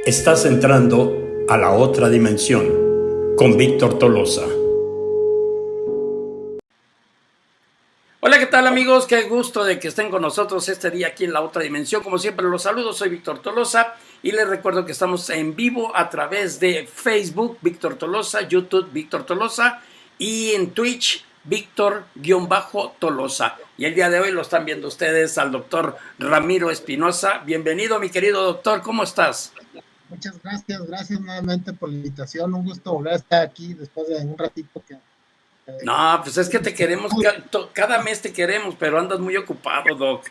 Estás entrando a la otra dimensión con Víctor Tolosa. Hola, ¿qué tal amigos? Qué gusto de que estén con nosotros este día aquí en la otra dimensión. Como siempre los saludo, soy Víctor Tolosa y les recuerdo que estamos en vivo a través de Facebook, Víctor Tolosa, YouTube, Víctor Tolosa y en Twitch, Víctor-Tolosa. Y el día de hoy lo están viendo ustedes al doctor Ramiro Espinosa. Bienvenido, mi querido doctor, ¿cómo estás? Muchas gracias nuevamente por la invitación. Un gusto volver a estar aquí después de un ratito que... No, pues es que te queremos, cada mes te queremos, pero andas muy ocupado, Doc.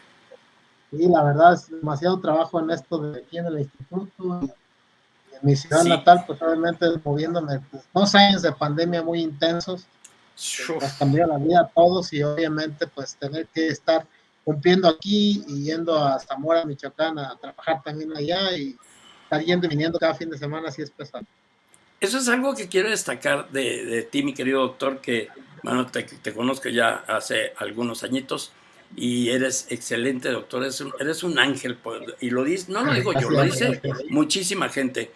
Sí, la verdad es demasiado trabajo en esto de aquí en el instituto. Y en mi ciudad Sí. natal, pues obviamente moviéndome, pues, 2 años de pandemia muy intensos, nos cambió la vida a todos y obviamente pues tener que estar cumpliendo aquí y yendo a Zamora, Michoacán a trabajar también allá y estar yendo y viniendo cada fin de semana, así es pesado. Eso es algo que quiero destacar de ti, mi querido doctor, que bueno, te conozco ya hace algunos añitos y eres excelente, doctor, eres un ángel, y lo dice, no lo digo yo, lo dice Gracias. muchísima gente.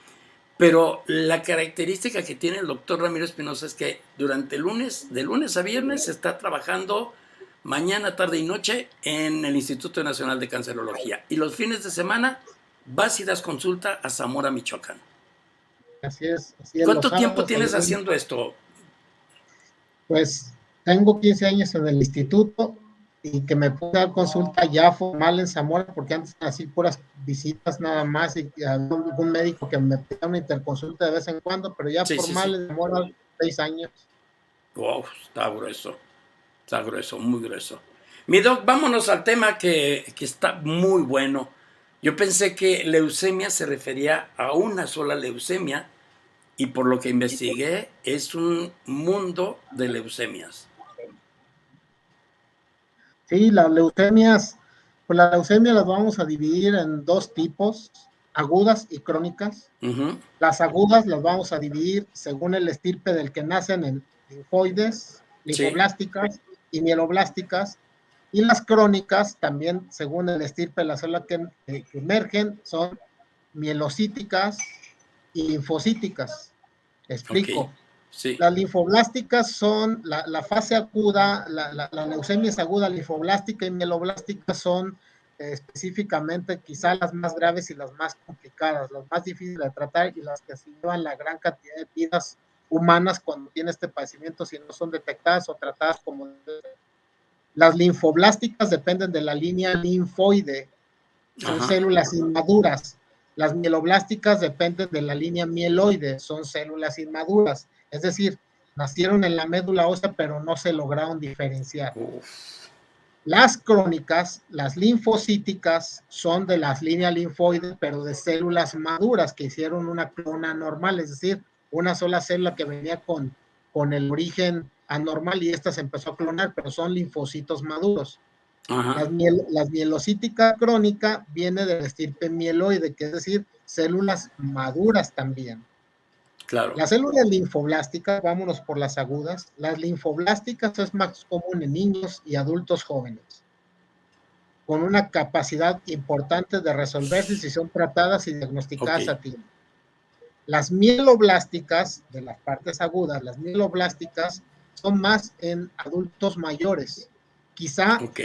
Pero la característica que tiene el doctor Ramiro Espinosa es que durante el lunes, de lunes a viernes, está trabajando mañana, tarde y noche en el Instituto Nacional de Cancerología. Y los fines de semana vas y das consulta a Zamora, Michoacán. Así es, los ¿Cuánto tiempo sábados ahí. tienes haciendo esto? Pues tengo 15 años en el instituto y que me pude dar consulta ya formal en Zamora, porque antes así puras visitas nada más y algún médico que me pida una interconsulta de vez en cuando, pero ya Sí, sí, formal sí. en Zamora 6 años. Wow, está grueso, muy grueso. Mi doc, vámonos al tema que está muy bueno. Yo pensé que leucemia se refería a una sola leucemia y por lo que investigué es un mundo de leucemias. Sí, las leucemias, pues las leucemias las vamos a dividir en dos tipos, agudas y crónicas. Ujú. Las agudas las vamos a dividir según el estirpe del que nacen en linfoides, Sí, linfoblásticas y mieloblásticas, y las crónicas también según el estirpe de la célula que emergen son mielocíticas y linfocíticas. ok, Explico. sí, Las linfoblásticas son la fase aguda, la leucemia es aguda, linfoblástica y mieloblástica son específicamente quizá las más graves y las más complicadas, las más difíciles de tratar y las que se llevan la gran cantidad de vidas humanas cuando tiene este padecimiento si no son detectadas o tratadas como... Las linfoblásticas dependen de la línea linfoide, son ajá, células inmaduras. Las mieloblásticas dependen de la línea mieloide, son células inmaduras. Es decir, nacieron en la médula ósea, pero no se lograron diferenciar. uf, Las crónicas, las linfocíticas, son de las líneas linfoides, pero de células maduras que hicieron una clona normal, es decir, una sola célula que venía con el origen anormal y esta se empezó a clonar, pero son linfocitos maduros. ajá, Las mielocítica crónica viene del estirpe mieloide, que es decir, células maduras también. claro, Las células linfoblásticas, vámonos por las agudas, las linfoblásticas es más común en niños y adultos jóvenes, con una capacidad importante de resolverse si son tratadas y ok, diagnosticadas a tiempo. Las mieloblásticas, de las partes agudas, las mieloblásticas son más en adultos mayores. Quizá ok,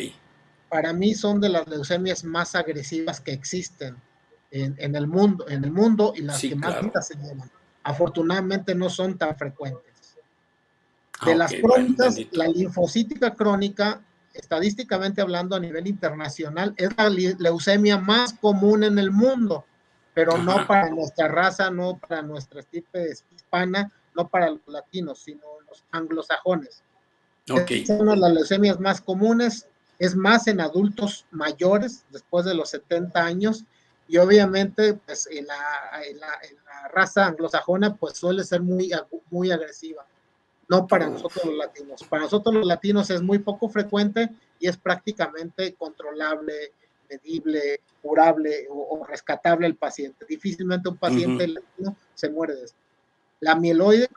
para mí son de las leucemias más agresivas que existen en el mundo y las que sí, más claro, vidas se llevan. Afortunadamente no son tan frecuentes. ah, De ok, las bueno, crónicas, bendito, la linfocítica crónica, estadísticamente hablando a nivel internacional, es la leucemia más común en el mundo, pero no ajá, para nuestra raza, no para nuestra estirpe hispana, no para los latinos, sino los anglosajones. ok, Es una de las leucemias más comunes, es más en adultos mayores, después de los 70 años, y obviamente pues en la raza anglosajona pues suele ser muy agresiva, no para nosotros uf, los latinos. Para nosotros los latinos es muy poco frecuente y es prácticamente controlable, medible, curable o rescatable el paciente. Difícilmente un paciente ujú, latino se muere de esto. La mieloide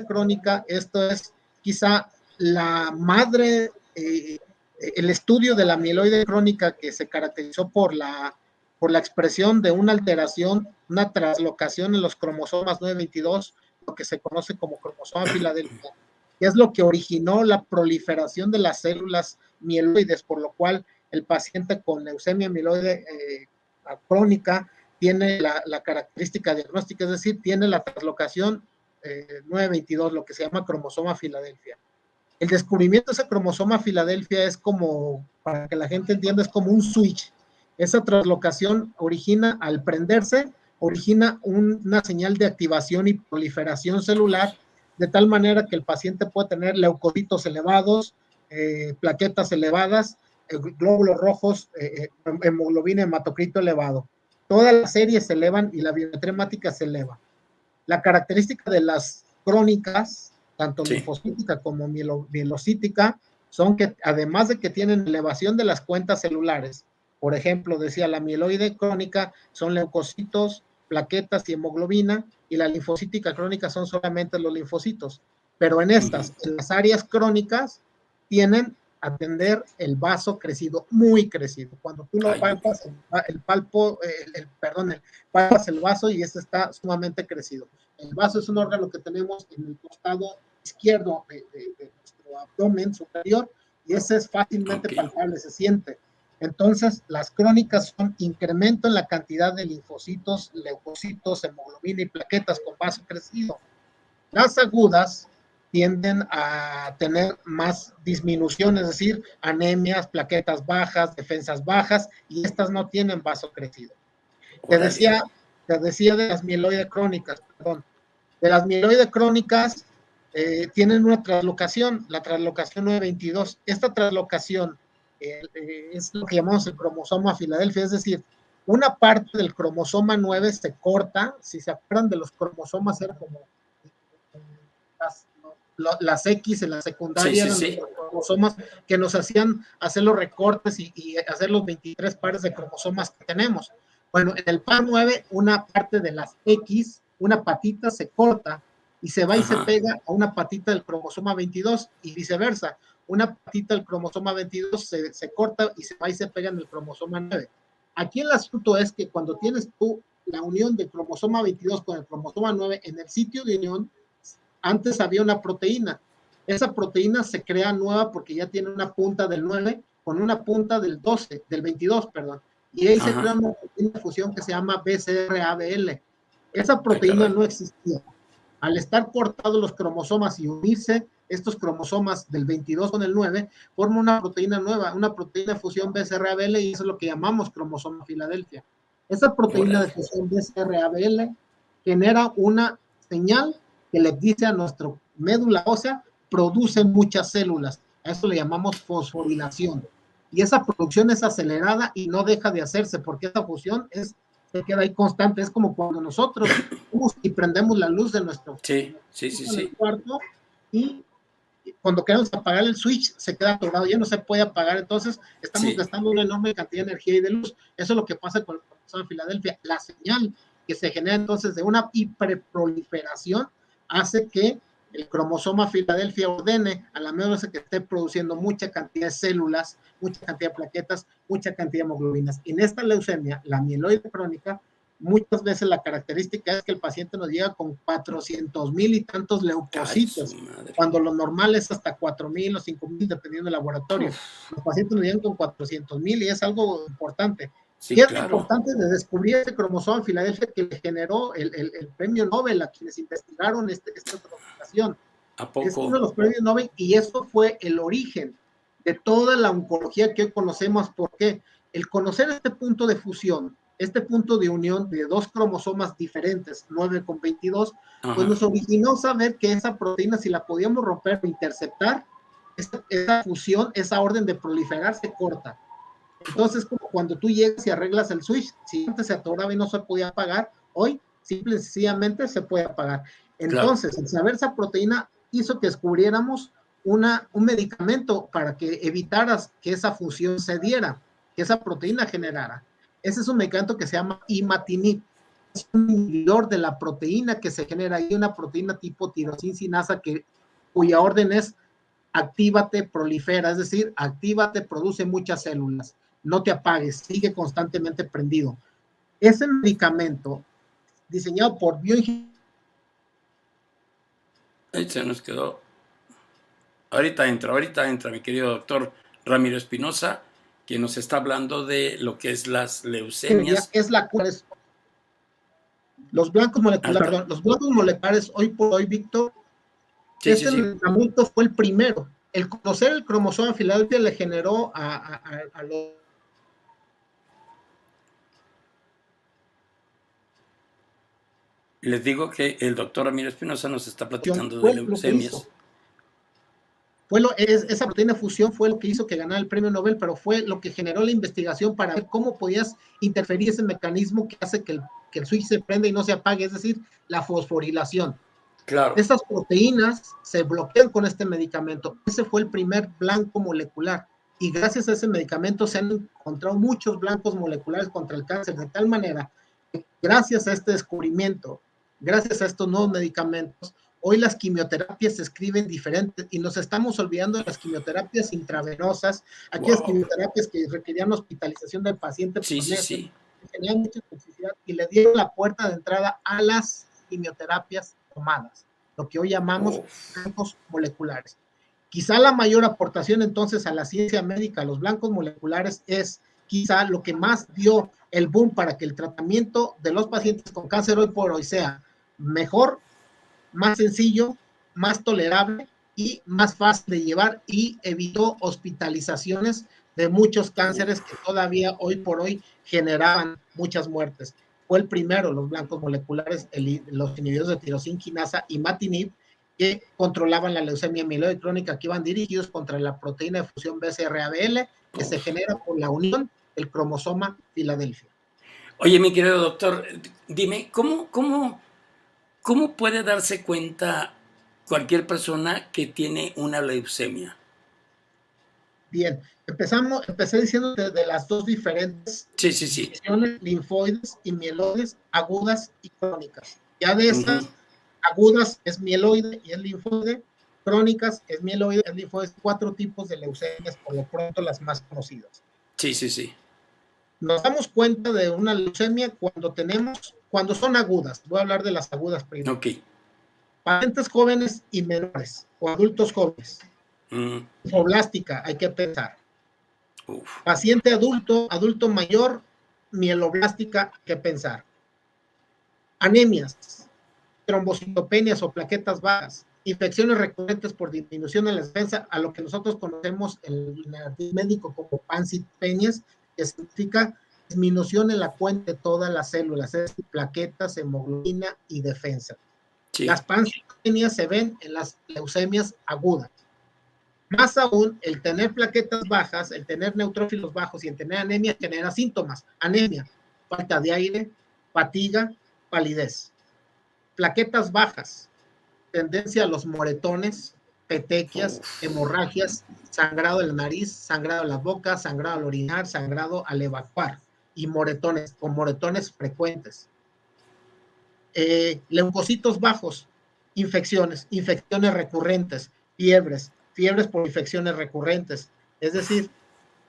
crónica, esto es quizá la madre, el estudio de la mieloide crónica que se caracterizó por por la expresión de una alteración, una translocación en los cromosomas 922, lo que se conoce como cromosoma Filadelfia, que es lo que originó la proliferación de las células mieloides, por lo cual el paciente con leucemia mieloide crónica tiene la característica diagnóstica, es decir, tiene la translocación 922, lo que se llama cromosoma Filadelfia. El descubrimiento de ese cromosoma Filadelfia es como, para que la gente entienda, es como un switch. Esa translocación origina, al prenderse, origina una señal de activación y proliferación celular, de tal manera que el paciente puede tener leucocitos elevados, plaquetas elevadas, glóbulos rojos, hemoglobina, hematocrito elevado. Todas las series se elevan y la biometría hemática se eleva. La característica de las crónicas, tanto linfocítica como mielocítica, son que además de que tienen elevación de las cuentas celulares, por ejemplo, decía la mieloide crónica son leucocitos, plaquetas y hemoglobina, y la linfocítica crónica son solamente los linfocitos. Pero en estas, en las áreas crónicas, tienen atender el vaso crecido, muy crecido. Cuando tú lo palpas, palpas el vaso y este está sumamente crecido. El vaso es un órgano que tenemos en el costado izquierdo de nuestro abdomen superior y ese es fácilmente palpable, se siente. Entonces, las crónicas son incremento en la cantidad de linfocitos, leucocitos, hemoglobina y plaquetas con vaso crecido. Las agudas tienden a tener más disminución, es decir, anemias, plaquetas bajas, defensas bajas, y estas no tienen vaso crecido. Te decía de las mieloides crónicas, perdón. De las mieloides crónicas tienen una translocación, la translocación 922. Esta translocación es lo que llamamos el cromosoma Filadelfia, es decir, una parte del cromosoma 9 se corta, si se acuerdan de los cromosomas, era como las X en la secundaria, eran los cromosomas que nos hacían hacer los recortes y hacer los 23 pares de cromosomas que tenemos. Bueno, en el par 9, una parte de las X, una patita se corta y se va y se pega a una patita del cromosoma 22 y viceversa. Una patita del cromosoma 22 se corta y se va y se pega en el cromosoma 9. Aquí el asunto es que cuando tienes tú la unión del cromosoma 22 con el cromosoma 9, en el sitio de unión, antes había una proteína. Esa proteína se crea nueva porque ya tiene una punta del 9 con una punta del 12, del 22, perdón. Y ahí se crea una proteína de fusión que se llama BCR-ABL. Esa proteína no existía. Al estar cortados los cromosomas y unirse estos cromosomas del 22 con el 9, forma una proteína nueva, una proteína de fusión BCR-ABL, y eso es lo que llamamos cromosoma Filadelfia. Esa proteína de fusión BCR-ABL genera una señal que le dice a nuestra médula ósea, produce muchas células. A eso le llamamos fosforilación. Y esa producción es acelerada y no deja de hacerse, porque esa fusión se queda ahí constante. Es como cuando nosotros y prendemos la luz de nuestro cuarto y cuando queremos apagar el switch se queda atorado, ya no se puede apagar, entonces estamos gastando una enorme cantidad de energía y de luz. Eso es lo que pasa con el cromosoma Filadelfia. La señal que se genera entonces de una hiperproliferación hace que el cromosoma Filadelfia ordene a la médula que esté produciendo mucha cantidad de células, mucha cantidad de plaquetas, mucha cantidad de hemoglobinas. En esta leucemia, la mieloide crónica, muchas veces la característica es que el paciente nos llega con 400,000 y tantos leucocitos, cuando lo normal es hasta 4,000 o 5,000, dependiendo del laboratorio. Los pacientes nos llegan con 400,000 y es algo importante. Sí, y es importante de descubrir este cromosoma Filadelfia que le generó el premio Nobel a quienes investigaron esta translocación. ¿A poco? Es uno de los premios Nobel y eso fue el origen de toda la oncología que hoy conocemos. Porque el conocer este punto de fusión, este punto de unión de dos cromosomas diferentes, 9 con 22, pues nos originó saber que esa proteína, si la podíamos romper o interceptar, esa fusión, esa orden de proliferar se corta. Entonces, como cuando tú llegas y arreglas el switch, si antes se atoraba y no se podía apagar, hoy simple y sencillamente se puede apagar. Entonces, el saber esa proteína hizo que descubriéramos un medicamento para que evitaras que esa fusión se diera, que esa proteína generara. Ese es un medicamento que se llama imatinib. Es un inhibidor de la proteína que se genera ahí, una proteína tipo tirosina cuya orden es actívate, prolifera, es decir, actívate, produce muchas células. No te apagues, sigue constantemente prendido. Ese medicamento, diseñado por bioingeniería. Se nos quedó. Ahorita entra mi querido doctor Ramiro Espinosa, quien nos está hablando de lo que es las leucemias. Es la cura. Los blancos moleculares, hoy por hoy, Víctor, Sí. medicamento fue el primero. El conocer el cromosoma Filadelfia le generó a los... Les digo que el doctor Ramiro Espinosa nos está platicando de leucemias. Esa proteína de fusión fue lo que hizo que ganara el premio Nobel, pero fue lo que generó la investigación para ver cómo podías interferir ese mecanismo que hace que el switch se prenda y no se apague, es decir, la fosforilación. Claro. Estas proteínas se bloquean con este medicamento. Ese fue el primer blanco molecular. Y gracias a ese medicamento se han encontrado muchos blancos moleculares contra el cáncer, de tal manera que gracias a este descubrimiento, gracias a estos nuevos medicamentos, hoy las quimioterapias se escriben diferentes y nos estamos olvidando de las quimioterapias intravenosas, aquellas quimioterapias que requerían hospitalización del paciente por meses, tenían mucha toxicidad y le dieron la puerta de entrada a las quimioterapias tomadas, lo que hoy llamamos blancos moleculares. Quizá la mayor aportación entonces a la ciencia médica, a los blancos moleculares, es quizá lo que más dio el boom para que el tratamiento de los pacientes con cáncer hoy por hoy sea mejor, más sencillo, más tolerable y más fácil de llevar, y evitó hospitalizaciones de muchos cánceres que todavía hoy por hoy generaban muchas muertes. Fue el primero, los blancos moleculares, los inhibidores de tirosina quinasa y imatinib, que controlaban la leucemia mieloide crónica, que iban dirigidos contra la proteína de fusión BCR-ABL, que se genera por la unión del cromosoma Filadelfia. Oye, mi querido doctor, dime, ¿cómo puede darse cuenta cualquier persona que tiene una leucemia? Bien, empecé diciendo de las dos diferentes divisiones, linfoides y mieloides, agudas y crónicas. Ya de esas, agudas es mieloide y es linfoide, crónicas es mieloide, es linfoide, 4 tipos de leucemias, por lo pronto las más conocidas. Sí. Nos damos cuenta de una leucemia cuando son agudas. Voy a hablar de las agudas primero. Pacientes jóvenes y menores, o adultos jóvenes. Linfoblástica, hay que pensar. Paciente adulto mayor, mieloblástica, hay que pensar. Anemias, trombocitopenias o plaquetas bajas, infecciones recurrentes por disminución de la defensa, a lo que nosotros conocemos en el médico como pancitopenias, que significa disminución en la cuenta de todas las células, es decir, plaquetas, hemoglobina y defensa. Las pancitopenias se ven en las leucemias agudas. Más aún, el tener plaquetas bajas, el tener neutrófilos bajos y el tener anemia genera síntomas. Anemia, falta de aire, fatiga, palidez. Plaquetas bajas, tendencia a los moretones, petequias, hemorragias, sangrado de la nariz, sangrado de la boca, sangrado al orinar, sangrado al evacuar, y moretones, con moretones frecuentes. Leucocitos bajos, infecciones recurrentes, fiebres por infecciones recurrentes. Es decir,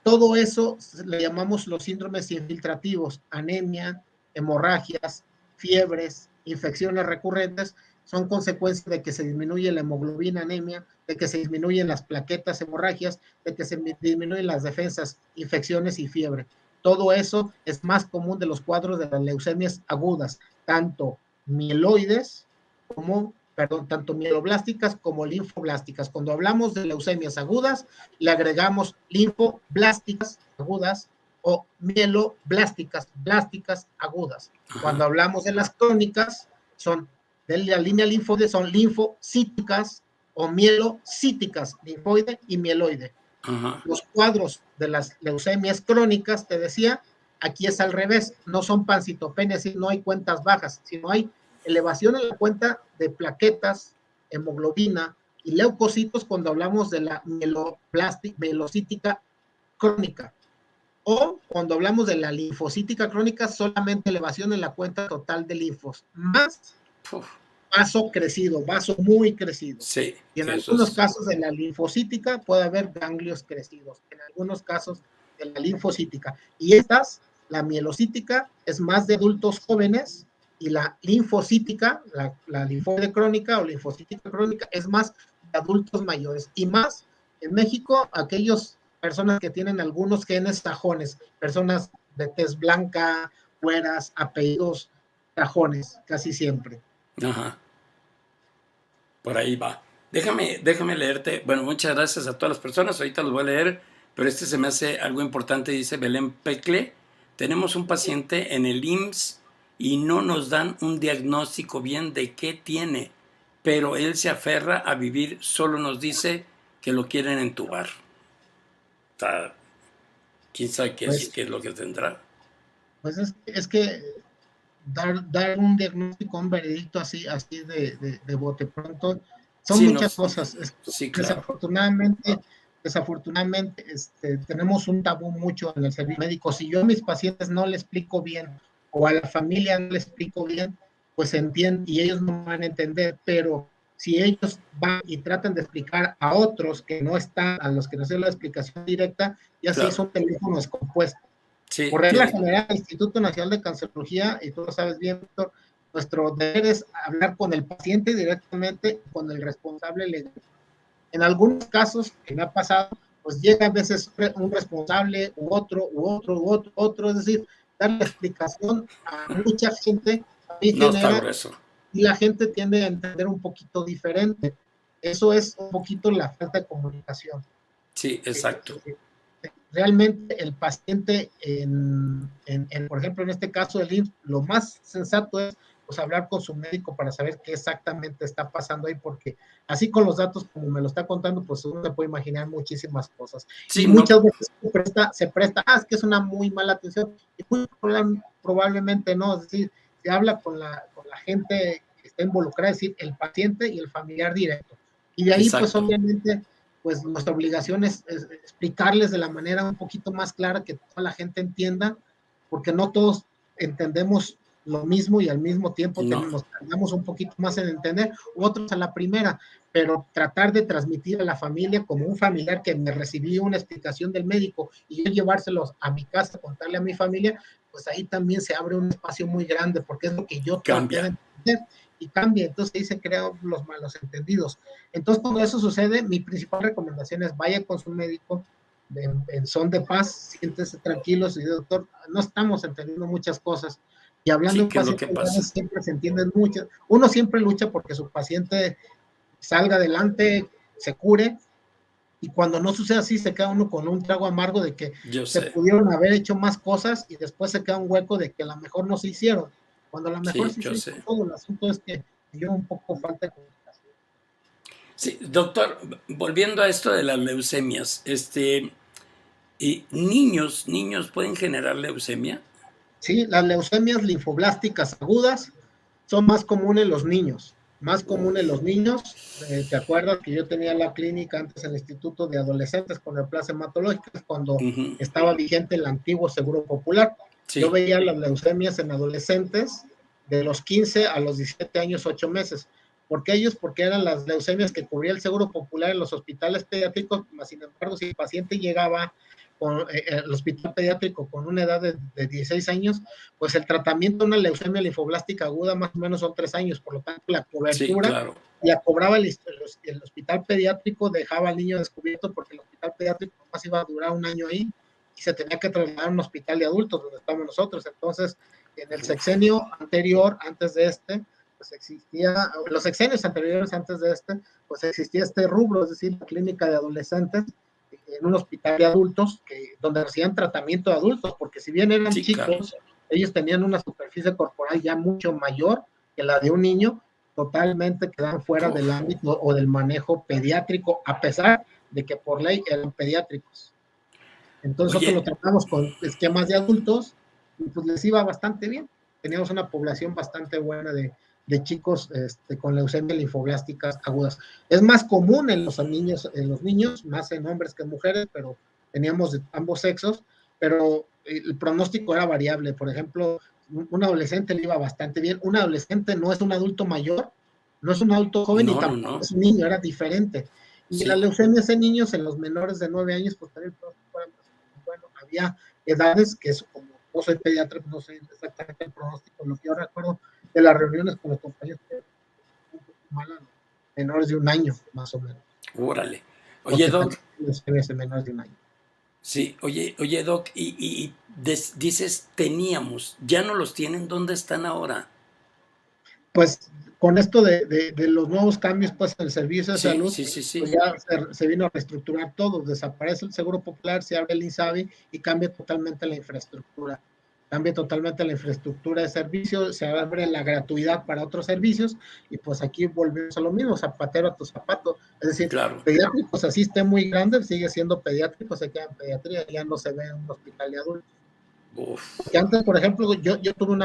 todo eso le llamamos los síndromes infiltrativos, anemia, hemorragias, fiebres, infecciones recurrentes, son consecuencias de que se disminuye la hemoglobina, anemia, de que se disminuyen las plaquetas, hemorragias, de que se disminuyen las defensas, infecciones y fiebre. Todo eso es más común de los cuadros de las leucemias agudas, tanto tanto mieloblásticas como linfoblásticas. Cuando hablamos de leucemias agudas, le agregamos linfoblásticas agudas o mieloblásticas, blásticas agudas. Cuando hablamos de las crónicas, son de la línea linfoide, son linfocíticas o mielocíticas, linfoide y mieloide. Los cuadros de las leucemias crónicas, te decía, aquí es al revés, no son pancitopenias, no hay cuentas bajas, sino hay elevación en la cuenta de plaquetas, hemoglobina y leucocitos cuando hablamos de la mielocítica crónica. O cuando hablamos de la linfocítica crónica, solamente elevación en la cuenta total de linfos, más vaso crecido, vaso muy crecido. Sí, y en algunos casos de la linfocítica puede haber ganglios crecidos, en algunos casos de la linfocítica. Y estas, La mielocítica es más de adultos jóvenes y la linfocítica, la linfoide crónica o linfocítica crónica es más de adultos mayores y más en México aquellos personas que tienen algunos genes sajones, personas de tez blanca, güeras, apellidos sajones, casi siempre. Ajá, por ahí va. Déjame leerte. Bueno, muchas gracias a todas las personas. Ahorita los voy a leer, pero este se me hace algo importante. Dice Belén Pecle. Tenemos un paciente en el IMSS y no nos dan un diagnóstico bien de qué tiene, pero él se aferra a vivir, solo nos dice que lo quieren entubar. O sea, quién sabe qué es lo que tendrá. Pues es que dar un diagnóstico, un veredicto así de bote pronto, son Sí, muchas cosas. sí, claro. Desafortunadamente, tenemos un tabú mucho en el servicio médico. Si yo a mis pacientes no les explico bien o a la familia no les explico bien, pues entienden y ellos no van a entender, pero si ellos van y tratan de explicar a otros que no están, a los que no se la explicación directa, ya se Claro. hizo un teléfono descompuesto. Sí, Por regla general, el Instituto Nacional de Cancerología, y tú lo sabes bien, Víctor, nuestro deber es hablar con el paciente directamente, con el responsable legal. En algunos casos, que me ha pasado, pues llega a veces un responsable u otro, es decir, dar la explicación a mucha gente, a mí no está genera, grueso. y la gente tiende a entender un poquito diferente. Eso es un poquito la falta de comunicación. Sí, exacto. Realmente el paciente, por ejemplo, en este caso del IMSS, lo más sensato es pues, hablar con su médico para saber qué exactamente está pasando ahí, porque así con los datos como me lo está contando, pues uno se puede imaginar muchísimas cosas. Sí, Y no, muchas veces se presta, es que es una muy mala atención, y muy probablemente no, es decir, se habla con la gente que está involucrada, es decir, el paciente y el familiar directo. Y de ahí, pues exacto. obviamente, pues nuestra obligación es explicarles de la manera un poquito más clara que toda la gente entienda, porque no todos entendemos lo mismo y al mismo tiempo No, nos tardamos un poquito más en entender, otros a la primera, pero tratar de transmitir a la familia como un familiar que me recibí una explicación del médico y yo llevárselos a mi casa, contarle a mi familia, pues ahí también se abre un espacio muy grande, porque es lo que yo traté de cambia. entender y cambia, entonces ahí se crean los malos entendidos. Entonces, cuando eso sucede, mi principal recomendación es vaya con su médico en son de paz, siéntese tranquilos y doctor, no estamos entendiendo muchas cosas. Y hablando Sí, de ¿qué es lo que pacientes pasa? siempre se entienden muchas. Uno siempre lucha porque su paciente salga adelante, se cure, y cuando no sucede así, se queda uno con un trago amargo de que Yo se sé. pudieron haber hecho más cosas y después se queda un hueco de que a lo mejor no se hicieron. Cuando a lo mejor Sí, sí yo se hizo sé. todo, el asunto es que dio un poco falta de comunicación. Sí, doctor, volviendo a esto de las leucemias, ¿y niños pueden generar leucemia? Sí, las leucemias linfoblásticas agudas son más comunes en los niños, más comunes en los niños. ¿Te acuerdas que yo tenía la clínica antes en el Instituto de Adolescentes con neoplasias hematológicas cuando Ujú. estaba vigente el antiguo Seguro Popular? Yo Sí, veía las leucemias en adolescentes de los 15 a los 17 años, 8 meses. ¿Por qué ellos? Porque eran las leucemias que cubría el Seguro Popular en los hospitales pediátricos, sin embargo, si el paciente llegaba al hospital pediátrico con una edad de 16 años, pues el tratamiento de una leucemia linfoblástica aguda más o menos son 3 años, por lo tanto la sí, cobertura claro. la cobraba el hospital pediátrico, dejaba al niño descubierto porque el hospital pediátrico más iba a durar un año ahí y se tenía que trasladar a un hospital de adultos donde estamos nosotros. Entonces, en el sexenio anterior, antes de pues existía, los sexenios anteriores antes de pues existía este rubro, es decir, la clínica de adolescentes en un hospital de adultos donde hacían tratamiento de adultos, porque si bien eran Sí, claro. chicos, ellos tenían una superficie corporal ya mucho mayor que la de un niño, totalmente quedan fuera del Uf. ámbito o del manejo pediátrico, a pesar de que por ley eran pediátricos. Entonces nosotros lo Oye, tratamos con esquemas de adultos y pues les iba bastante bien. Teníamos una población bastante buena de chicos con leucemia linfoblásticas agudas. Es más común en los niños, más en hombres que en mujeres, pero teníamos de ambos sexos, pero el pronóstico era variable. Por ejemplo, un adolescente le iba bastante bien. Un adolescente no es un adulto mayor, no es un adulto joven y no, no, tampoco no. es un niño, era diferente. Y la Sí, leucemia en niños, en los menores de 9 años, pues también bueno, había edades que es como no soy pediatra, no sé exactamente el pronóstico. Lo que yo recuerdo de las reuniones con los compañeros que un poco mala, menores de un año, más o menos. Órale. O Oye, que Doc, tengan menores de un año. sí, oye, Doc, dices teníamos, ya no los tienen, ¿dónde están ahora? Pues con esto de los nuevos cambios pues en el servicio de Sí, salud, sí, sí, pues sí, ya se vino a reestructurar todo, desaparece el Seguro Popular, se abre el INSABI y cambia totalmente la infraestructura. Cambia totalmente la infraestructura de servicios, se abre la gratuidad para otros servicios y pues aquí volvemos a lo mismo, zapatero a tu zapato. Es decir, claro. pediátricos así esté muy grande, sigue siendo pediátrico, se queda en pediatría, ya no se ve en un hospital de adultos. Uf, Que antes, por ejemplo, yo tuve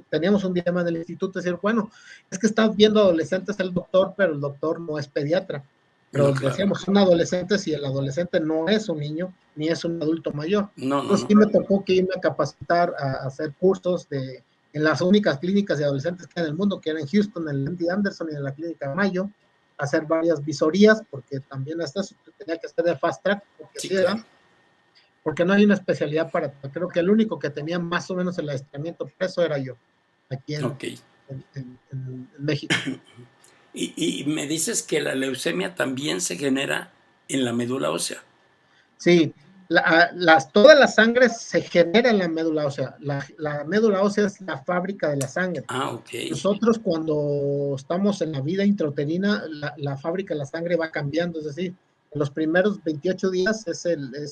teníamos un dilema en el instituto, decir, bueno, es que estás viendo adolescentes el doctor, pero el doctor no es pediatra. no, Pero claro. decíamos, son adolescentes y el adolescente no es un niño ni es un adulto mayor. No, no, Entonces no. sí me tocó que irme a capacitar, a hacer cursos en las únicas clínicas de adolescentes que hay en el mundo, que era en Houston, en el MD Anderson y en la clínica Mayo, hacer varias visorías, porque también hasta eso tenía que ser de fast track, porque Sí, sí era, claro. porque no hay una especialidad para, creo que el único que tenía más o menos el adiestramiento preso era yo, aquí Ok. en México. Y me dices que la leucemia también se genera en la médula ósea. Sí, toda la sangre se genera en la médula ósea. La médula ósea es la fábrica de la sangre. Ah, ok. Nosotros cuando estamos en la vida intrauterina, la fábrica de la sangre va cambiando, es decir, en los primeros 28 días es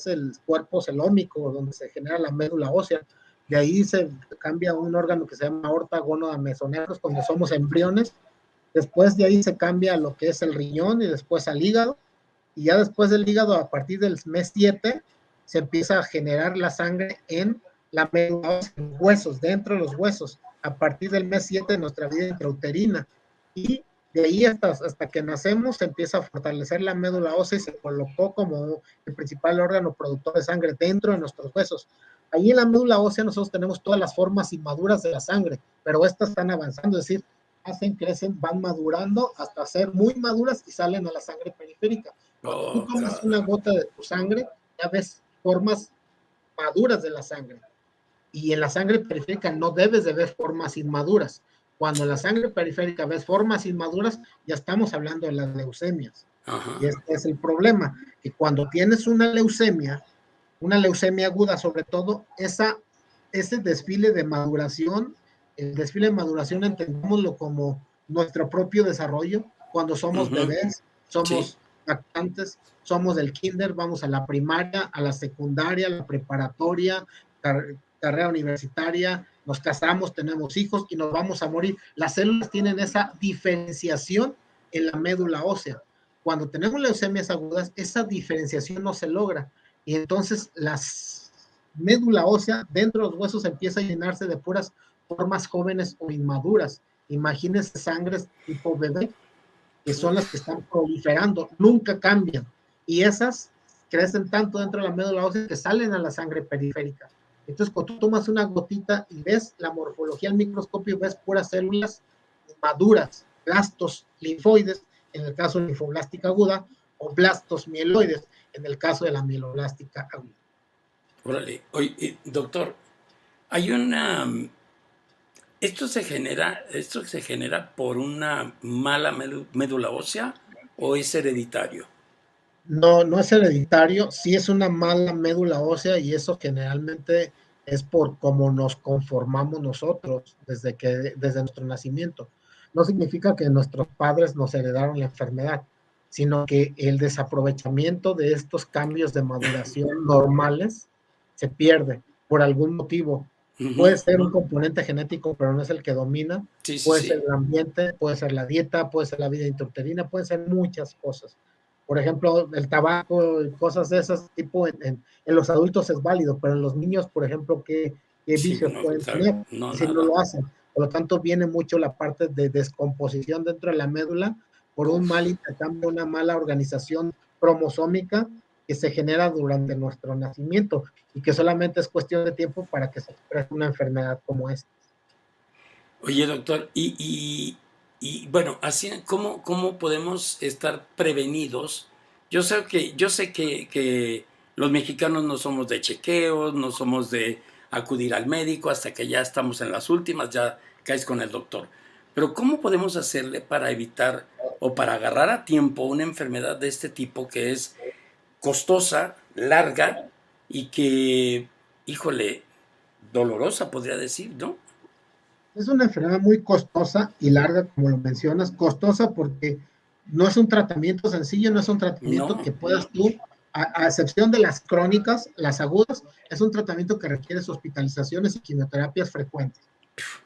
el cuerpo celómico donde se genera la médula ósea. De ahí se cambia un órgano que se llama aorta, gónada, mesoneros cuando somos embriones. Después de ahí se cambia a lo que es el riñón y después al hígado. Y ya después del hígado, a partir del mes 7, se empieza a generar la sangre en la médula ósea, en huesos, dentro de los huesos, a partir del mes 7 de nuestra vida intrauterina. Y de ahí hasta que nacemos se empieza a fortalecer la médula ósea y se colocó como el principal órgano productor de sangre dentro de nuestros huesos. Ahí en la médula ósea nosotros tenemos todas las formas inmaduras de la sangre, pero estas están avanzando, es decir, hacen, crecen, van madurando hasta ser muy maduras y salen a la sangre periférica. Cuando tú Oh, tomas claro. una gota de tu sangre, ya ves formas maduras de la sangre. Y en la sangre periférica no debes de ver formas inmaduras. Cuando en la sangre periférica ves formas inmaduras, ya estamos hablando de las leucemias. Ajá. Y este es el problema, que cuando tienes una leucemia aguda sobre todo, ese desfile de maduración, el desfile de maduración entendámoslo como nuestro propio desarrollo, cuando somos Ujú. bebés, Sí, somos lactantes, somos del kinder, vamos a la primaria, a la secundaria, a la preparatoria, carrera universitaria, nos casamos, tenemos hijos y nos vamos a morir. Las células tienen esa diferenciación en la médula ósea. Cuando tenemos leucemias agudas, esa diferenciación no se logra y entonces la médula ósea dentro de los huesos empieza a llenarse de puras formas jóvenes o inmaduras. Imagínense sangres tipo bebé, que son las que están proliferando, nunca cambian. Y esas crecen tanto dentro de la médula ósea que salen a la sangre periférica. Entonces, cuando tú tomas una gotita y ves la morfología al microscopio, ves puras células maduras, blastos linfoides, en el caso de linfoblástica aguda, o blastos mieloides, en el caso de la mieloblástica aguda. órale. Oye, doctor, hay una... esto se genera por una mala médula ósea o es hereditario? No, no es hereditario, sí es una mala médula ósea y eso generalmente es por cómo nos conformamos nosotros desde nuestro nacimiento. No significa que nuestros padres nos heredaron la enfermedad, sino que el desaprovechamiento de estos cambios de maduración normales se pierde por algún motivo. Ujú. Puede ser un componente genético, pero no es el que domina. Sí, sí, Puede ser sí. el ambiente, puede ser la dieta, puede ser la vida intrauterina, pueden ser muchas cosas. Por ejemplo, el tabaco y cosas de esas tipo en los adultos es válido, pero en los niños, por ejemplo, ¿qué Sí, vicios no, o pueden sea, tener? no Y si no nada. lo hacen. Por lo tanto, viene mucho la parte de descomposición dentro de la médula por un mal Uf. intercambio, una mala organización cromosómica que se genera durante nuestro nacimiento y que solamente es cuestión de tiempo para que se exprese una enfermedad como esta. Oye, doctor, bueno, así, ¿cómo podemos estar prevenidos? Yo sé que los mexicanos no somos de chequeos, no somos de acudir al médico hasta que ya estamos en las últimas, ya caes con el doctor. Pero ¿cómo podemos hacerle para evitar o para agarrar a tiempo una enfermedad de este tipo que es costosa, larga y que, híjole, dolorosa podría decir, ¿no? Es una enfermedad muy costosa y larga, como lo mencionas, costosa porque no es un tratamiento sencillo, no es un tratamiento No, que puedas tú, a excepción de las crónicas, las agudas, es un tratamiento que requiere hospitalizaciones y quimioterapias frecuentes,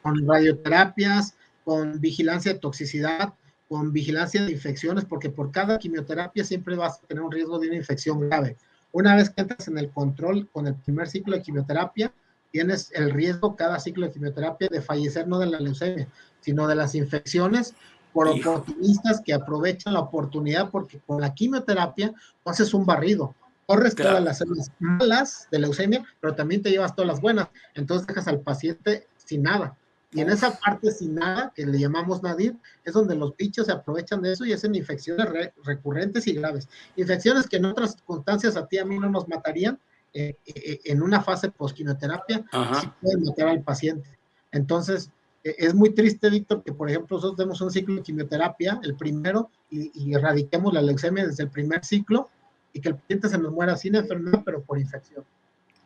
con radioterapias, con vigilancia de toxicidad, con vigilancia de infecciones, porque por cada quimioterapia siempre vas a tener un riesgo de una infección grave. Una vez que entras en el control con el primer ciclo de quimioterapia, tienes el riesgo cada ciclo de quimioterapia de fallecer no de la leucemia, sino de las infecciones por hijo, oportunistas que aprovechan la oportunidad porque con la quimioterapia haces un barrido, corres todas claro, las células malas de leucemia, pero también te llevas todas las buenas, entonces dejas al paciente sin nada. Y en esa uf, parte sin nada, que le llamamos nadir, es donde los bichos se aprovechan de eso y hacen infecciones recurrentes y graves. Infecciones que en otras circunstancias a ti a mí no nos matarían, en una fase post-quimioterapia, sí ajá, pueden matar al paciente. Entonces, es muy triste, Víctor, que por ejemplo nosotros demos un ciclo de quimioterapia, el primero, y erradiquemos la leucemia desde el primer ciclo, y que el paciente se nos muera sin enfermedad, pero por infección.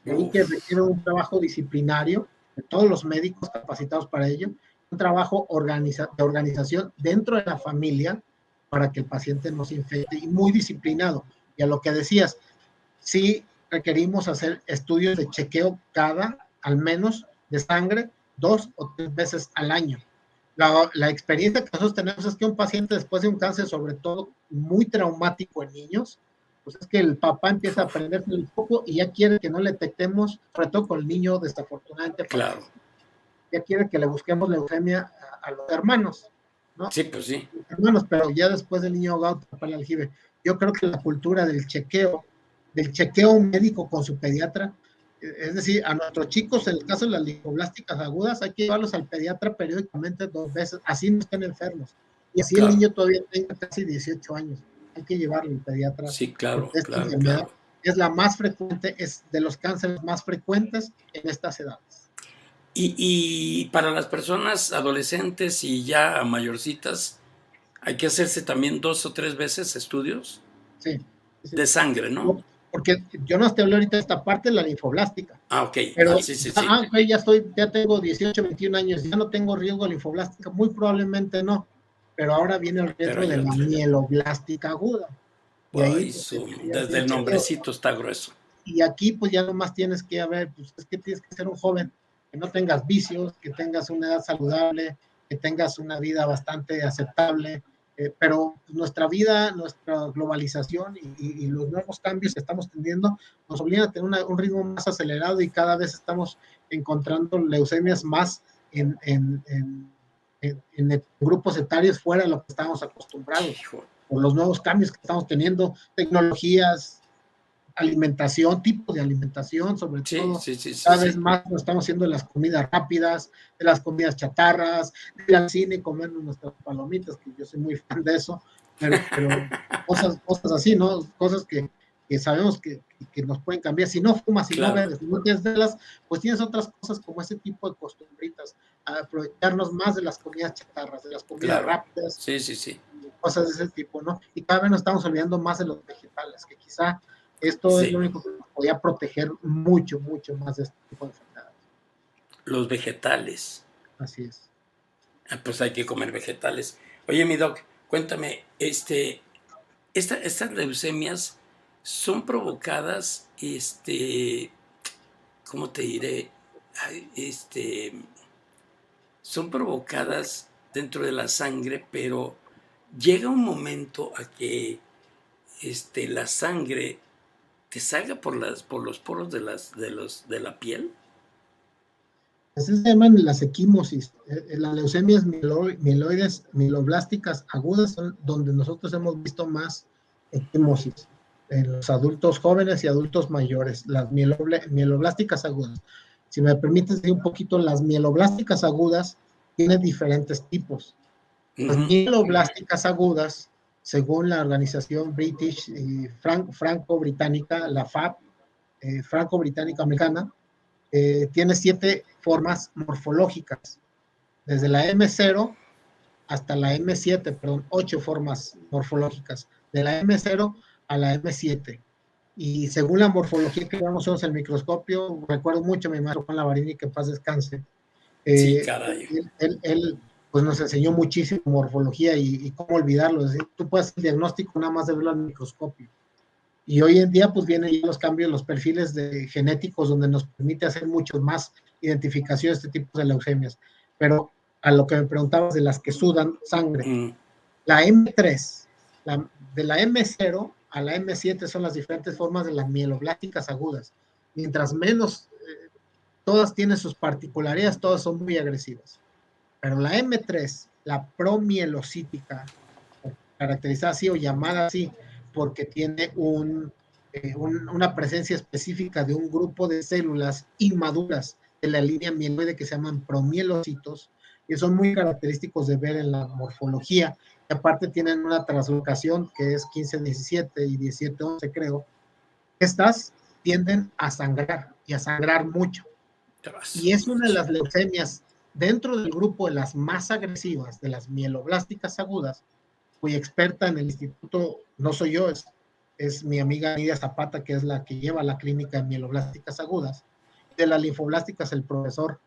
De ahí que uf, requiere un trabajo disciplinario de todos los médicos capacitados para ello, un trabajo de organización dentro de la familia para que el paciente no se infecte y muy disciplinado. Y a lo que decías, sí requerimos hacer estudios de chequeo al menos de sangre, 2 o 3 veces al año. La experiencia que nosotros tenemos es que un paciente después de un cáncer, sobre todo muy traumático en niños, pues es que el papá empieza a uf, prenderse el foco y ya quiere que no le detectemos, sobre todo con el niño desafortunadamente claro, fallece. Ya quiere que le busquemos leucemia a los hermanos, ¿no? sí, pues sí, Hermanos, pero ya después del niño ahogado, papá el aljibe. Yo creo que la cultura del chequeo médico con su pediatra, es decir, a nuestros chicos, en el caso de las linfoblásticas agudas, hay que llevarlos al pediatra periódicamente 2 veces, así no estén enfermos. Y así el claro, niño todavía tenga casi 18 años. Hay que llevarlo al pediatra, sí, porque claro, esta claro, enfermedad claro. es la más frecuente, es de los cánceres más frecuentes en estas edades. Y para las personas adolescentes y ya mayorcitas, hay que hacerse también 2 o 3 veces estudios Sí, sí, de sí. sangre, ¿no? Porque yo no te hablé ahorita de esta parte de la linfoblástica. Ah, ok, Pero, ah, sí, sí, sí, ok, ya tengo 18, 21 años, ya no tengo riesgo de linfoblástica, muy probablemente no, pero ahora viene el pero riesgo hay de la otra. mieloblástica aguda. Y ahí, Ay, pues, sería desde el el chequeo. nombrecito está grueso. Y aquí, pues, ya nomás tienes que, a ver, pues, es que tienes que ser un joven, que no tengas vicios, que tengas una edad saludable, que tengas una vida bastante aceptable, pero nuestra vida, nuestra globalización y los nuevos cambios que estamos teniendo nos obligan a tener un ritmo más acelerado y cada vez estamos encontrando leucemias más en grupos etarios fuera de lo que estamos acostumbrados Hijo, por los nuevos cambios que estamos teniendo, tecnologías, alimentación, tipos de alimentación, sobre sí, todo, sí, sí, sí, cada vez sí, más nos estamos haciendo de las comidas rápidas, de las comidas chatarras, de ir al cine, comernos nuestras palomitas, que yo soy muy fan de eso, pero cosas así, ¿no? Cosas que sabemos que nos pueden cambiar. Si no fumas, si no claro, bebes, si no tienes velas, pues tienes otras cosas como ese tipo de costumbritas, a aprovecharnos más de las comidas chatarras, de las comidas claro. rápidas, Sí, sí, sí, cosas de ese tipo, ¿no? Y cada vez nos estamos olvidando más de los vegetales, que quizá esto es lo sí. único que nos podía proteger mucho, mucho más de este tipo de enfermedades. Los vegetales. Así es. Ah, pues hay que comer vegetales. Oye, mi doc, cuéntame, estas leucemias son provocadas, ¿cómo te diré? Ay, son provocadas dentro de la sangre, pero llega un momento a que la sangre te salga por los poros de la piel. Así se llaman las equimosis. Las leucemias mieloides, mieloblásticas agudas son donde nosotros hemos visto más equimosis en los adultos jóvenes y adultos mayores, las mieloblásticas agudas. Si me permites decir un poquito, las mieloblásticas agudas tienen diferentes tipos. Las Ujú, mieloblásticas agudas, según la organización British y franco-británica, la FAB, franco-británica americana, tiene 7 formas morfológicas, desde la M0 hasta la M7, perdón, 8 formas morfológicas, de la M0 a la M7. Y según la morfología que vemos en el microscopio, recuerdo mucho a mi maestro Juan Lavarini, que en paz descanse, Sí, caray. él pues nos enseñó muchísimo morfología y cómo olvidarlo. Es decir, tú puedes hacer el diagnóstico nada más de verlo al microscopio. Y hoy en día pues vienen los cambios, los perfiles genéticos donde nos permite hacer mucho más identificación de este tipo de leucemias. Pero a lo que me preguntabas de las que sudan sangre, la M3, de la M0 a la M7 son las diferentes formas de las mieloblásticas agudas. Mientras menos, todas tienen sus particularidades, todas son muy agresivas. Pero la M3, la promielocítica, caracterizada así o llamada así, porque tiene una presencia específica de un grupo de células inmaduras de la línea mieloide que se llaman promielocitos, y son muy característicos de ver en la morfología. Y aparte tienen una translocación que es 15-17 y 17-11, creo. Estas tienden a sangrar y a sangrar mucho. Y es una de las leucemias dentro del grupo de las más agresivas, de las mieloblásticas agudas, cuya experta en el instituto, no soy yo, es mi amiga Nidia Zapata, que es la que lleva la clínica de mieloblásticas agudas. De las linfoblásticas, el profesor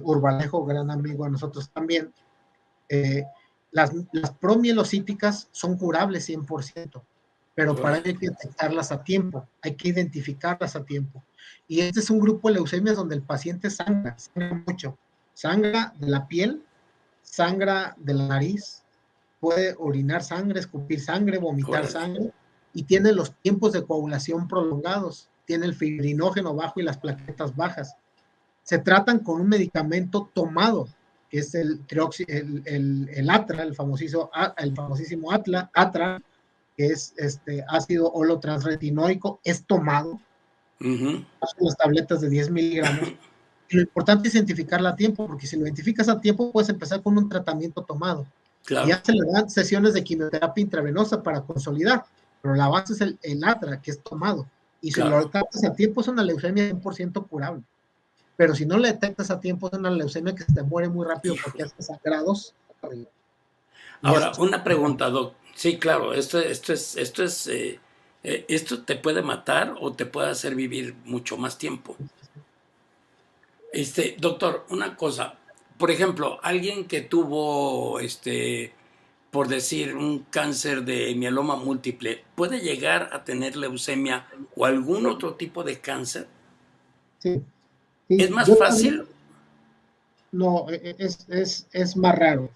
Urbalejo, gran amigo de nosotros también. Las promielocíticas son curables 100%, pero para ello hay que detectarlas a tiempo, hay que identificarlas a tiempo. Y este es un grupo de leucemias donde el paciente sangra mucho, sangra de la piel, sangra de la nariz, puede orinar sangre, escupir sangre, vomitar sangre, y tiene los tiempos de coagulación prolongados, tiene el fibrinógeno bajo y las plaquetas bajas. Se tratan con un medicamento tomado, que es el ATRA, el famosísimo ATRA, que es ácido holotransretinoico, es tomado, las tabletas de 10 miligramos. Y lo importante es identificarla a tiempo, porque si lo identificas a tiempo, puedes empezar con un tratamiento tomado. Claro. Y ya se le dan sesiones de quimioterapia intravenosa para consolidar, pero la base es el ATRA, que es tomado. Y si lo detectas a tiempo, es una leucemia 100% curable. Pero si no la detectas a tiempo, es una leucemia que se te muere muy rápido porque hace sangrados. Ahora, una pregunta, Doc. Sí, claro, esto te puede matar o te puede hacer vivir mucho más tiempo. Doctor, una cosa. Por ejemplo, alguien que tuvo, por decir, un cáncer de mieloma múltiple, ¿puede llegar a tener leucemia o algún otro tipo de cáncer? Sí. ¿Es más fácil? No, es más raro.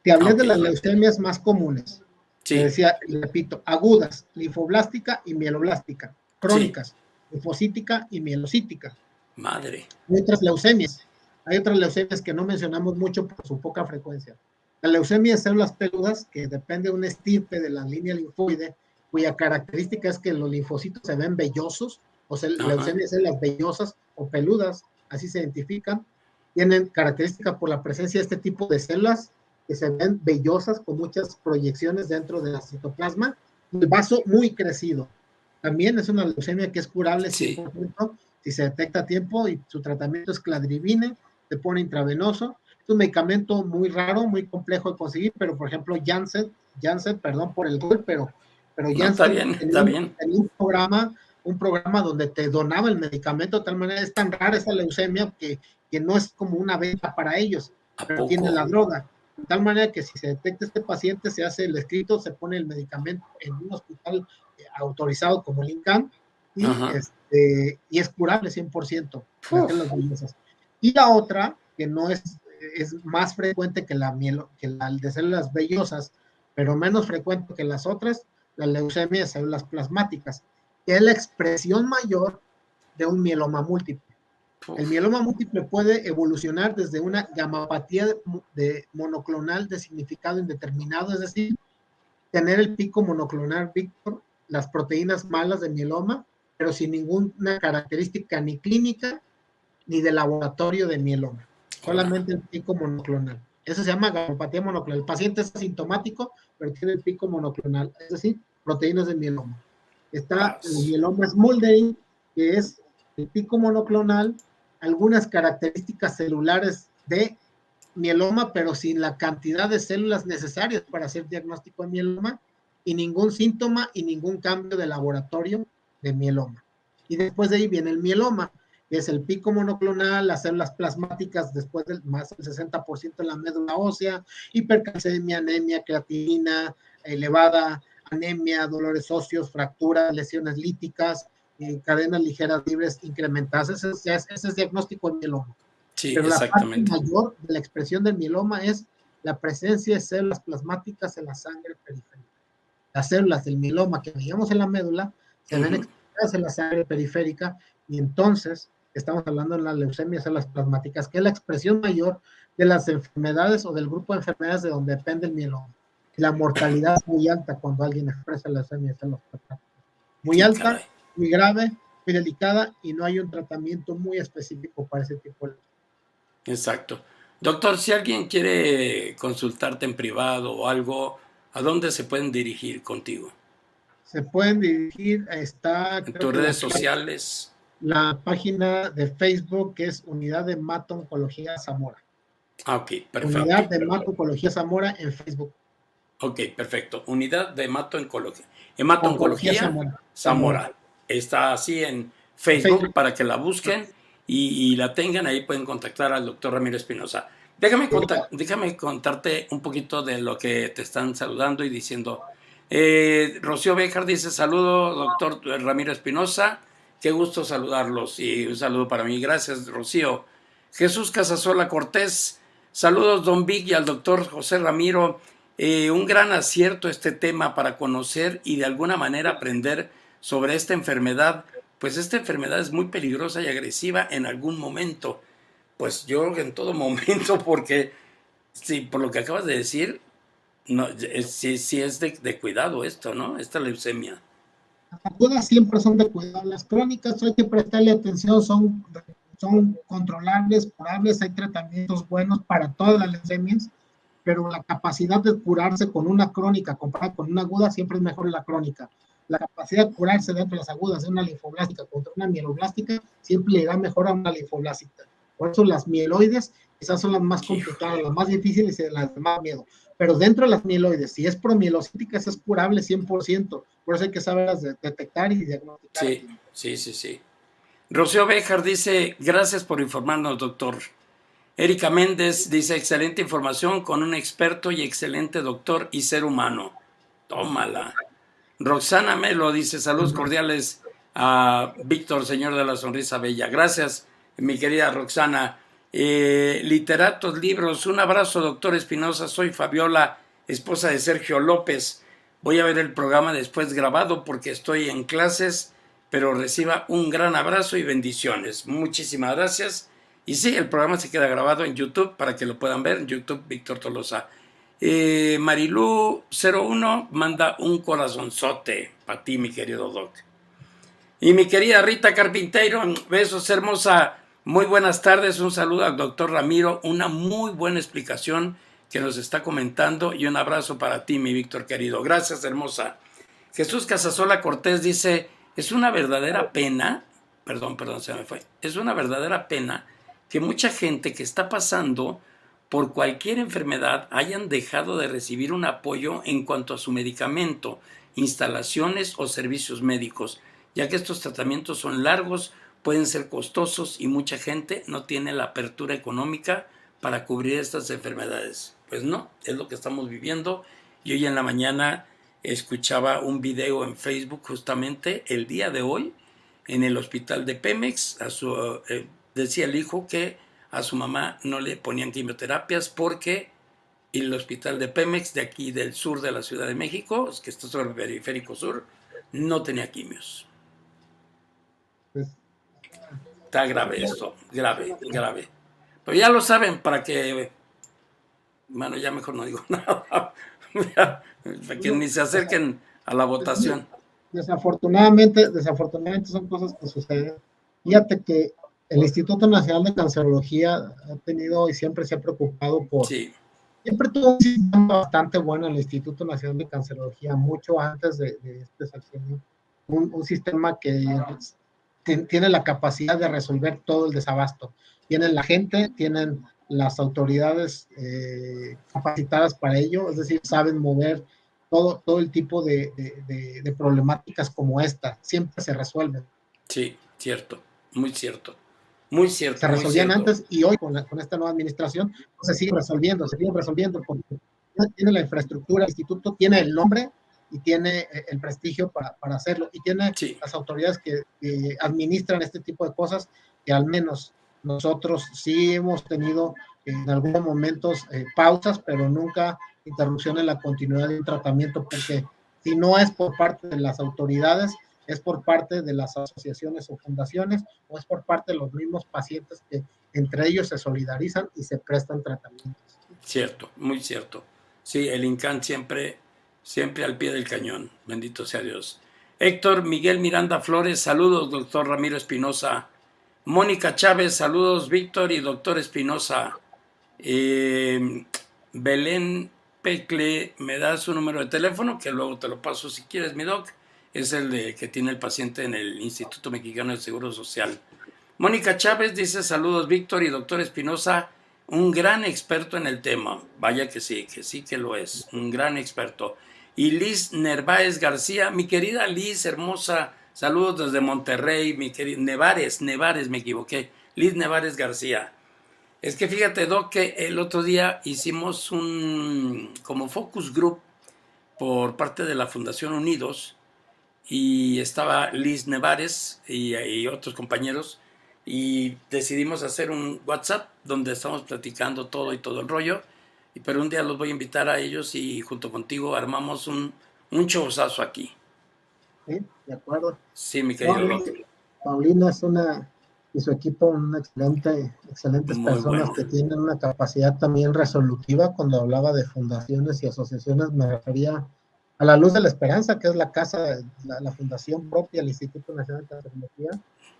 Te hablé de las leucemias más comunes. Sí. Te decía, repito, agudas, linfoblástica y mieloblástica, crónicas, linfocítica y mielocítica. Madre. Hay otras leucemias que no mencionamos mucho por su poca frecuencia. La leucemia de células peludas, que depende de un estirpe de la línea linfoide, cuya característica es que los linfocitos se ven vellosos, o sea, leucemia de células vellosas o peludas, así se identifican. Tienen característica por la presencia de este tipo de células que se ven vellosas con muchas proyecciones dentro del citoplasma, el vaso muy crecido. También es una leucemia que es curable 100%, si se detecta a tiempo, y su tratamiento es cladribine, se pone intravenoso. Es un medicamento muy raro, muy complejo de conseguir, pero por ejemplo Janssen, perdón por el gol, pero Janssen tenía un programa donde te donaba el medicamento, de tal manera es tan rara esa leucemia que no es como una venta para ellos, pero tiene la droga. De tal manera que si se detecta este paciente, se hace el escrito, se pone el medicamento en un hospital autorizado como el INCAN, y es curable 100%. Y la otra, que no es más frecuente que la de células vellosas, pero menos frecuente que las otras, la leucemia de células plasmáticas, que es la expresión mayor de un mieloma múltiple. El mieloma múltiple puede evolucionar desde una gamapatía monoclonal de significado indeterminado, es decir, tener el pico monoclonal Víctor, las proteínas malas de mieloma, pero sin ninguna característica ni clínica ni de laboratorio de mieloma, solamente el pico monoclonal. Eso se llama gamapatía monoclonal. El paciente es asintomático, pero tiene el pico monoclonal, es decir, proteínas de mieloma. Está el mieloma smoldering, que es el pico monoclonal, algunas características celulares de mieloma, pero sin la cantidad de células necesarias para hacer diagnóstico de mieloma, y ningún síntoma y ningún cambio de laboratorio de mieloma. Y después de ahí viene el mieloma, que es el pico monoclonal, las células plasmáticas después del más del 60% en la médula ósea, hipercalcemia, anemia, creatinina elevada, anemia, dolores óseos, fracturas, lesiones líticas, cadenas ligeras libres incrementadas. Ese es diagnóstico de mieloma. Sí, Pero la parte exactamente. mayor de la expresión del mieloma es la presencia de células plasmáticas en la sangre periférica. Las células del mieloma que veíamos en la médula se ven expresadas en la sangre periférica, y entonces estamos hablando de la leucemia de células plasmáticas, que es la expresión mayor de las enfermedades o del grupo de enfermedades de donde depende el mieloma. La mortalidad es muy alta cuando alguien expresa la leucemia de células plasmáticas. Muy Sí, alta, caray. muy grave, muy delicada, y no hay un tratamiento muy específico para ese tipo de... Exacto. Doctor, si alguien quiere consultarte en privado o algo, ¿a dónde se pueden dirigir contigo? Se pueden dirigir, está En creo tus que redes sociales. la página de Facebook, que es Unidad de Hemato-Oncología Zamora. Ah, ok, perfecto. Unidad de Hemato-Oncología Zamora en Facebook. Ok, perfecto. Unidad de Hemato-Oncología. Oncología Hemato-Oncología Zamora. Zamora. Zamora. Está así en En Facebook Facebook. para que la busquen y la tengan. Ahí pueden contactar al doctor Ramiro Espinosa. Déjame contarte un poquito de lo que te están saludando y diciendo. Rocío Béjar dice: saludo, doctor Ramiro Espinosa. Qué gusto saludarlos y un saludo para mí. Gracias, Rocío. Jesús Casasola Cortés. Saludos, don Vic, y al doctor José Ramiro. Un gran acierto este tema para conocer y de alguna manera aprender sobre esta enfermedad. Pues esta enfermedad es muy peligrosa y agresiva en algún momento. Pues yo creo que en todo momento, porque sí, por lo que acabas de decir, no, sí es de cuidado esto, ¿no? Esta leucemia. Las agudas siempre son de cuidado. Las crónicas hay que prestarle atención, son controlables, curables, hay tratamientos buenos para todas las leucemias, pero la capacidad de curarse con una crónica comparada con una aguda siempre es mejor la crónica. La capacidad de curarse dentro de las agudas de una linfoblástica contra una mieloblástica siempre le irá mejor a una linfoblástica. Por eso las mieloides quizás son las más complicadas, las más difíciles y las de más miedo. Pero dentro de las mieloides, si es promielocítica, es curable 100%. Por eso hay que saberlas detectar y diagnosticar. Sí. Rocío Béjar dice: gracias por informarnos, doctor. Erika Méndez dice: excelente información con un experto y excelente doctor y ser humano. Tómala. Roxana Melo dice: saludos cordiales a Víctor, señor de la sonrisa bella. Gracias, mi querida Roxana. Literatos, libros, un abrazo, doctor Espinosa. Soy Fabiola, esposa de Sergio López. Voy a ver el programa después grabado porque estoy en clases, pero reciba un gran abrazo y bendiciones. Muchísimas gracias. Y sí, el programa se queda grabado en YouTube para que lo puedan ver en YouTube, Víctor Tolosa. Marilú01 manda un corazonzote para ti, mi querido Doc. Y mi querida Rita Carpinteiro, besos, hermosa. Muy buenas tardes, un saludo al doctor Ramiro, una muy buena explicación que nos está comentando y un abrazo para ti, mi Víctor querido. Gracias, hermosa. Jesús Casasola Cortés dice: es una verdadera pena, perdón, se me fue, es una verdadera pena que mucha gente que está pasando por cualquier enfermedad hayan dejado de recibir un apoyo en cuanto a su medicamento, instalaciones o servicios médicos, ya que estos tratamientos son largos, pueden ser costosos y mucha gente no tiene la apertura económica para cubrir estas enfermedades. Pues no, es lo que estamos viviendo. Y hoy en la mañana escuchaba un video en Facebook justamente el día de hoy en el hospital de Pemex. Decía el hijo que a su mamá no le ponían quimioterapias porque el hospital de Pemex de aquí del sur de la Ciudad de México, que está sobre el periférico sur, no tenía quimios. Está grave esto, grave. Pero ya lo saben, para que, bueno, ya mejor no digo nada, para que ni se acerquen a la votación. Desafortunadamente son cosas que suceden. Fíjate que el Instituto Nacional de Cancerología ha tenido y siempre se ha preocupado por... Sí. Siempre tuvo un sistema bastante bueno el Instituto Nacional de Cancerología, mucho antes de este sexenio. Un sistema que tiene la capacidad de resolver todo el desabasto. Tienen la gente, tienen las autoridades capacitadas para ello, es decir, saben mover todo el tipo de problemáticas como esta, siempre se resuelven. Sí, cierto, muy cierto, muy cierto, Se muy resolvían cierto. antes y hoy con esta nueva administración pues, se siguen resolviendo porque tiene la infraestructura, el instituto tiene el nombre y tiene el prestigio para hacerlo y tiene Sí, las autoridades que administran este tipo de cosas que al menos nosotros sí hemos tenido en algunos momentos pausas, pero nunca interrupción en la continuidad de un tratamiento, porque si no es por parte de las autoridades, es por parte de las asociaciones o fundaciones, o es por parte de los mismos pacientes que entre ellos se solidarizan y se prestan tratamientos. cierto, muy cierto. Sí, el INCAN siempre, siempre al pie del cañón. Bendito sea Dios. Héctor Miguel Miranda Flores, saludos, doctor Ramiro Espinosa. Mónica Chávez, saludos, Víctor y doctor Espinosa. Eh, Belén Pecle, me da su número de teléfono, que luego te lo paso si quieres, mi doc. Es el de que tiene el paciente en el Instituto Mexicano del Seguro Social. Mónica Chávez dice saludos, Víctor y doctor Espinosa, un gran experto en el tema. Vaya que sí que lo es, un gran experto. Y Liz Nerváez García, mi querida Liz, hermosa, saludos desde Monterrey, mi querida Nevares, me equivoqué. Liz Nevares García. Es que fíjate, Doc, que el otro día hicimos un como focus group por parte de la Fundación Unidos y estaba Liz Nevares y otros compañeros y decidimos hacer un WhatsApp donde estamos platicando todo y todo el rollo, pero un día los voy a invitar a ellos y junto contigo armamos un showzazo aquí. ¿Sí? ¿De acuerdo? Sí, mi No, querido Doc. Paulina es y su equipo, excelentes Muy personas bueno. que tienen una capacidad también resolutiva. Cuando hablaba de fundaciones y asociaciones, me refería a la Luz de la Esperanza, que es la casa, la fundación propia del Instituto Nacional de Cancerología,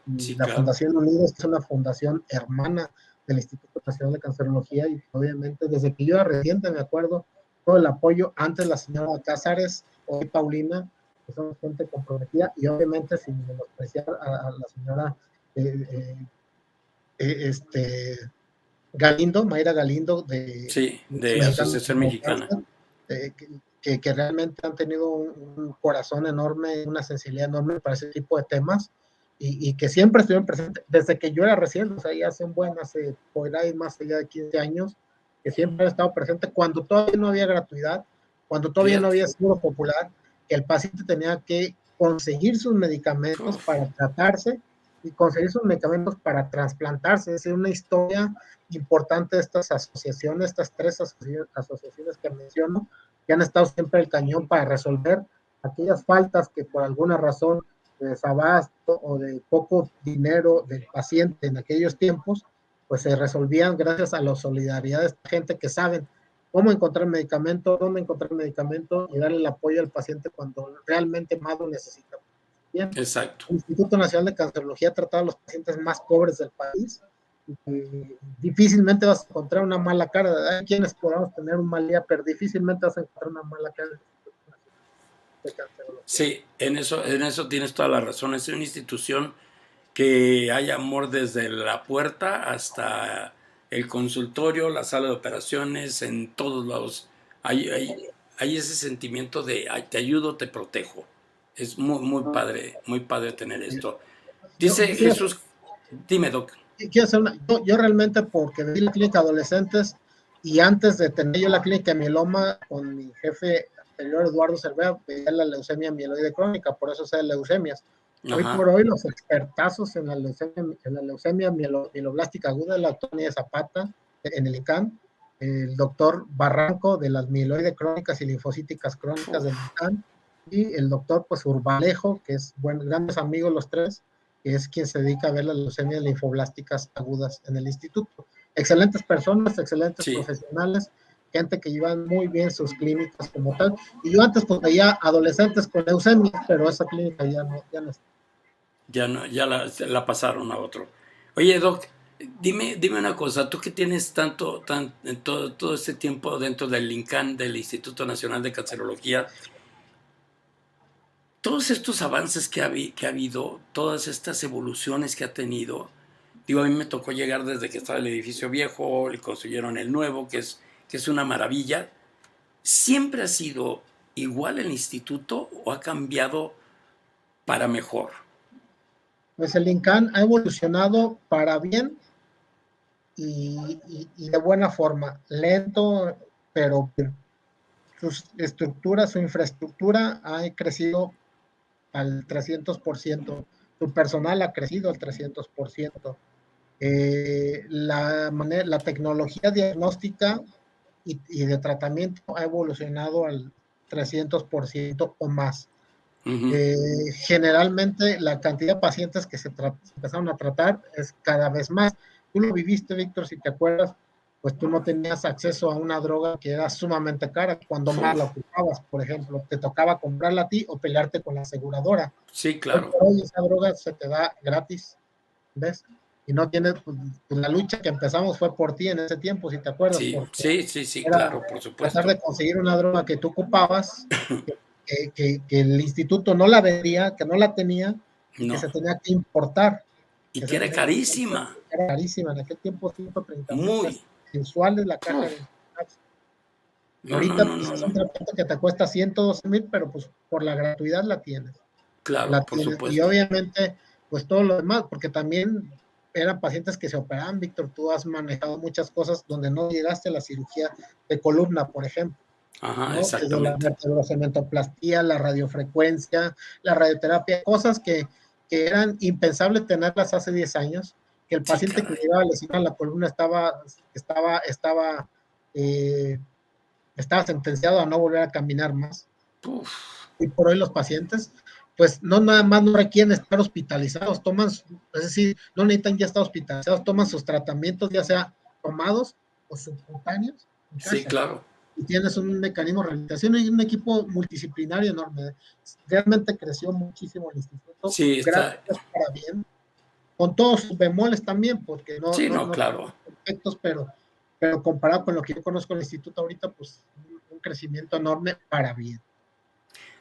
y Sí, la claro. Fundación Unidos, que es una fundación hermana del Instituto Nacional de Cancerología, y obviamente desde que yo era reciente, me acuerdo, todo el apoyo, antes la señora Cázares, hoy Paulina, que son gente comprometida, y obviamente sin menospreciar a la señora eh, eh, este, Galindo, Mayra Galindo, Sí, de de Mexicanos Asociación contra el Mexicana. Cáncer, que realmente han tenido un corazón enorme, una sensibilidad enorme para ese tipo de temas, y que siempre estuvieron presentes, desde que yo era recién, o sea, ya hace por ahí más allá de 15 años, que siempre han estado presentes cuando todavía no había gratuidad, cuando todavía no Fíjate. había seguro popular, que el paciente tenía que conseguir sus medicamentos Uf, para tratarse y conseguir sus medicamentos para trasplantarse. Es una historia importante de estas asociaciones, estas tres asociaciones que menciono, que han estado siempre el cañón para resolver aquellas faltas que por alguna razón de desabasto o de poco dinero del paciente en aquellos tiempos, pues se resolvían gracias a la solidaridad de esta gente que saben cómo encontrar medicamento, dónde encontrar medicamento y darle el apoyo al paciente cuando realmente más lo necesita. Bien, exacto. el Instituto Nacional de Cancerología ha tratado a los pacientes más pobres del país y difícilmente vas a encontrar una mala cara. Hay quienes podamos tener un mal día, pero difícilmente vas a encontrar una mala cara en el Instituto Nacional de Cancerología. Sí, en eso tienes toda la razón. Es una institución que hay amor desde la puerta hasta el consultorio, la sala de operaciones, en todos lados. Hay ese sentimiento de "Ay, te ayudo, te protejo". Es muy padre tener esto. Yo, Dice yo quiero, Jesús, dime, Doc. quiero hacer yo realmente porque vi la clínica de adolescentes y antes de tener yo la clínica de mieloma con mi jefe anterior, Eduardo Cervera, veía la leucemia mieloide crónica, por eso sé de leucemias. Hoy Ajá, por hoy los expertazos en la leucemia mieloblástica aguda de la Autonomía Zapata en el ICANN, el doctor Barranco de las mieloide crónicas y linfocíticas crónicas del uf, ICANN y el doctor pues Urbalejo, que es grandes amigos los tres, que es quien se dedica a ver las leucemias linfoblásticas agudas en el instituto. Excelentes personas, excelentes sí, profesionales, gente que llevan muy bien sus clínicas como tal. Y yo antes pues veía adolescentes con leucemia, pero esa clínica ya no está. ya no, ya la pasaron a otro. Oye, Doc, dime una cosa, tú que tienes todo este tiempo dentro del INCAN, del Instituto Nacional de Cancerología, todos estos avances que ha habido, todas estas evoluciones que ha tenido, digo, a mí me tocó llegar desde que estaba el edificio viejo, le construyeron el nuevo, que es una maravilla. ¿Siempre ha sido igual el instituto o ha cambiado para mejor? Pues el INCAN ha evolucionado para bien y de buena forma, lento, pero su infraestructura ha crecido al 300%, su personal ha crecido al 300%. La tecnología diagnóstica y de tratamiento ha evolucionado al 300% o más. Ujú. Generalmente la cantidad de pacientes que se empezaron a tratar es cada vez más. Tú lo viviste, Víctor, si te acuerdas, pues tú no tenías acceso a una droga que era sumamente cara cuando más la Uf, ocupabas, por ejemplo, te tocaba comprarla a ti o pelearte con la aseguradora. sí, Hoy claro. por hoy esa droga se te da gratis, ¿ves? Y no tienes, pues la lucha que empezamos fue por ti en ese tiempo, si te acuerdas, Sí, porque sí, sí, sí, era claro, por tratar supuesto. de conseguir una droga que tú ocupabas, que el instituto no la vendía, que no la tenía y que No. se tenía que importar, Y que que se era tenía que importar, carísima. era carísima, en aquel tiempo 130,000 pesos Muy. mensuales la caja Uf, de no, no, ahorita no, pues no, es no. un tratamiento que te cuesta 112,000, pero pues por la gratuidad la Claro, por tienes. Y supuesto. obviamente, pues todo lo demás, porque también eran pacientes que se operaban, Víctor, tú has manejado muchas cosas donde no llegaste a la cirugía de columna, por ejemplo. Ajá, ¿No? Desde la exactamente. vertebrocementoplastía, la radiofrecuencia, la radioterapia, cosas que eran impensables tenerlas hace 10 años, que el Sí, paciente que caray. llegaba lesionado a la columna eh, estaba sentenciado a no volver a caminar más. Uf, Y por hoy los pacientes, pues no nada más no requieren estar hospitalizados, es decir, no necesitan ya estar hospitalizados, toman sus tratamientos ya sea tomados o subcutáneos en sí, casa claro. y tienes un mecanismo de rehabilitación y un equipo multidisciplinario enorme. Realmente creció muchísimo el instituto, Sí, gracias está. para bien, con todos sus bemoles también, porque Sí, no, no son claro. perfectos, pero comparado con lo que yo conozco del instituto ahorita, pues un crecimiento enorme para bien.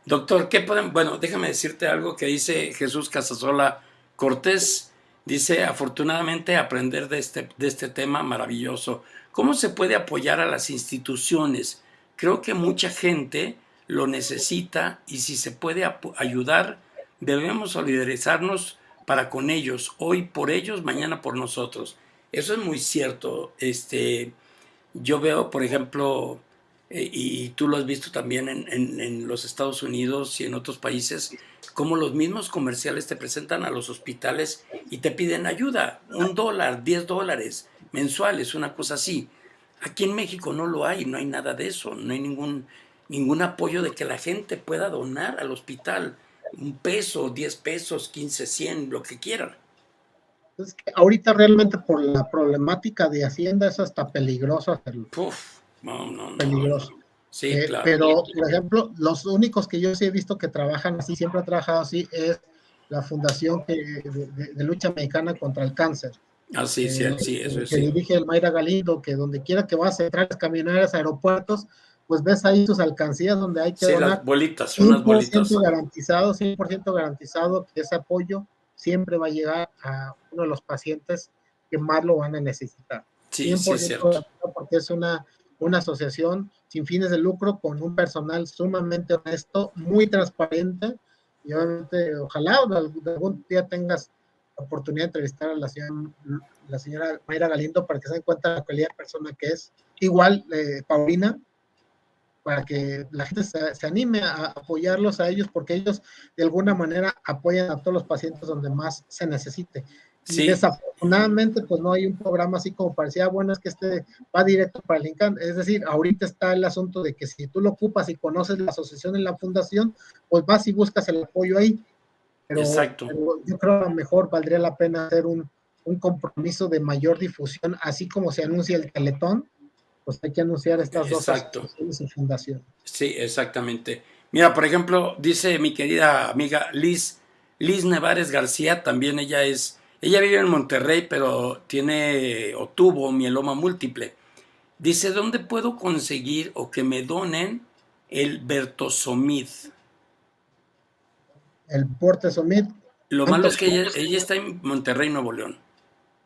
Doctor, ¿qué pueden? Bueno, déjame decirte algo que dice Jesús Casasola Cortés. Dice, afortunadamente, aprender de este tema maravilloso. ¿Cómo se puede apoyar a las instituciones? Creo que mucha gente lo necesita y si se puede ayudar, debemos solidarizarnos para con ellos. Hoy por ellos, mañana por nosotros. Eso es muy cierto. Yo veo, por ejemplo, y tú lo has visto también en los Estados Unidos y en otros países, cómo los mismos comerciales te presentan a los hospitales y te piden ayuda, $1, $10 mensuales, una cosa así. Aquí en México no lo hay, no hay nada de eso, no hay ningún apoyo de que la gente pueda donar al hospital un peso, 10 pesos, 15, 100, lo que quieran. Es que ahorita realmente por la problemática de Hacienda es hasta peligroso hacerlo, Puf, no, no, no, no, no. peligroso. Sí, claro. Pero, por ejemplo, los únicos que yo sí he visto que trabajan así, siempre ha trabajado así, es la Fundación de Lucha Mexicana contra el Cáncer, Ah, sí, sí, sí, eso que sí. dirige el Mayra Galindo, que donde quiera que vas, centrales camioneras, aeropuertos, pues ves ahí sus alcancías donde hay que Sí, las donar bolitas, unas 100% bolitas. garantizado, 100% garantizado que ese apoyo siempre va a llegar a uno de los pacientes que más lo van a necesitar. Sí, sí es 100% cierto. garantizado porque es una asociación sin fines de lucro con un personal sumamente honesto, muy transparente y obviamente ojalá algún día tengas la oportunidad de entrevistar a la señora Mayra Galindo para que se den cuenta de la calidad de persona que es. Igual, Paulina, para que la gente se anime a apoyarlos a ellos, porque ellos de alguna manera apoyan a todos los pacientes donde más se necesite. Y Sí, desafortunadamente, pues no hay un programa así como parecía, bueno, es que este va directo para el INCAN. Es decir, ahorita está el asunto de que si tú lo ocupas y conoces la asociación en la fundación, pues vas y buscas el apoyo ahí. exacto, Pero yo creo que a lo mejor valdría la pena hacer un compromiso de mayor difusión, así como se anuncia el Teletón, pues hay que anunciar estas dos exacto. asociaciones y fundaciones. Sí, exactamente. Mira, por ejemplo, dice mi querida amiga Liz Nevares García, también ella vive en Monterrey, pero tiene o tuvo mieloma múltiple. Dice, ¿dónde puedo conseguir o que me donen el Bertosomid? el Porte Summit. Lo malo es que ella está en Monterrey, Nuevo León.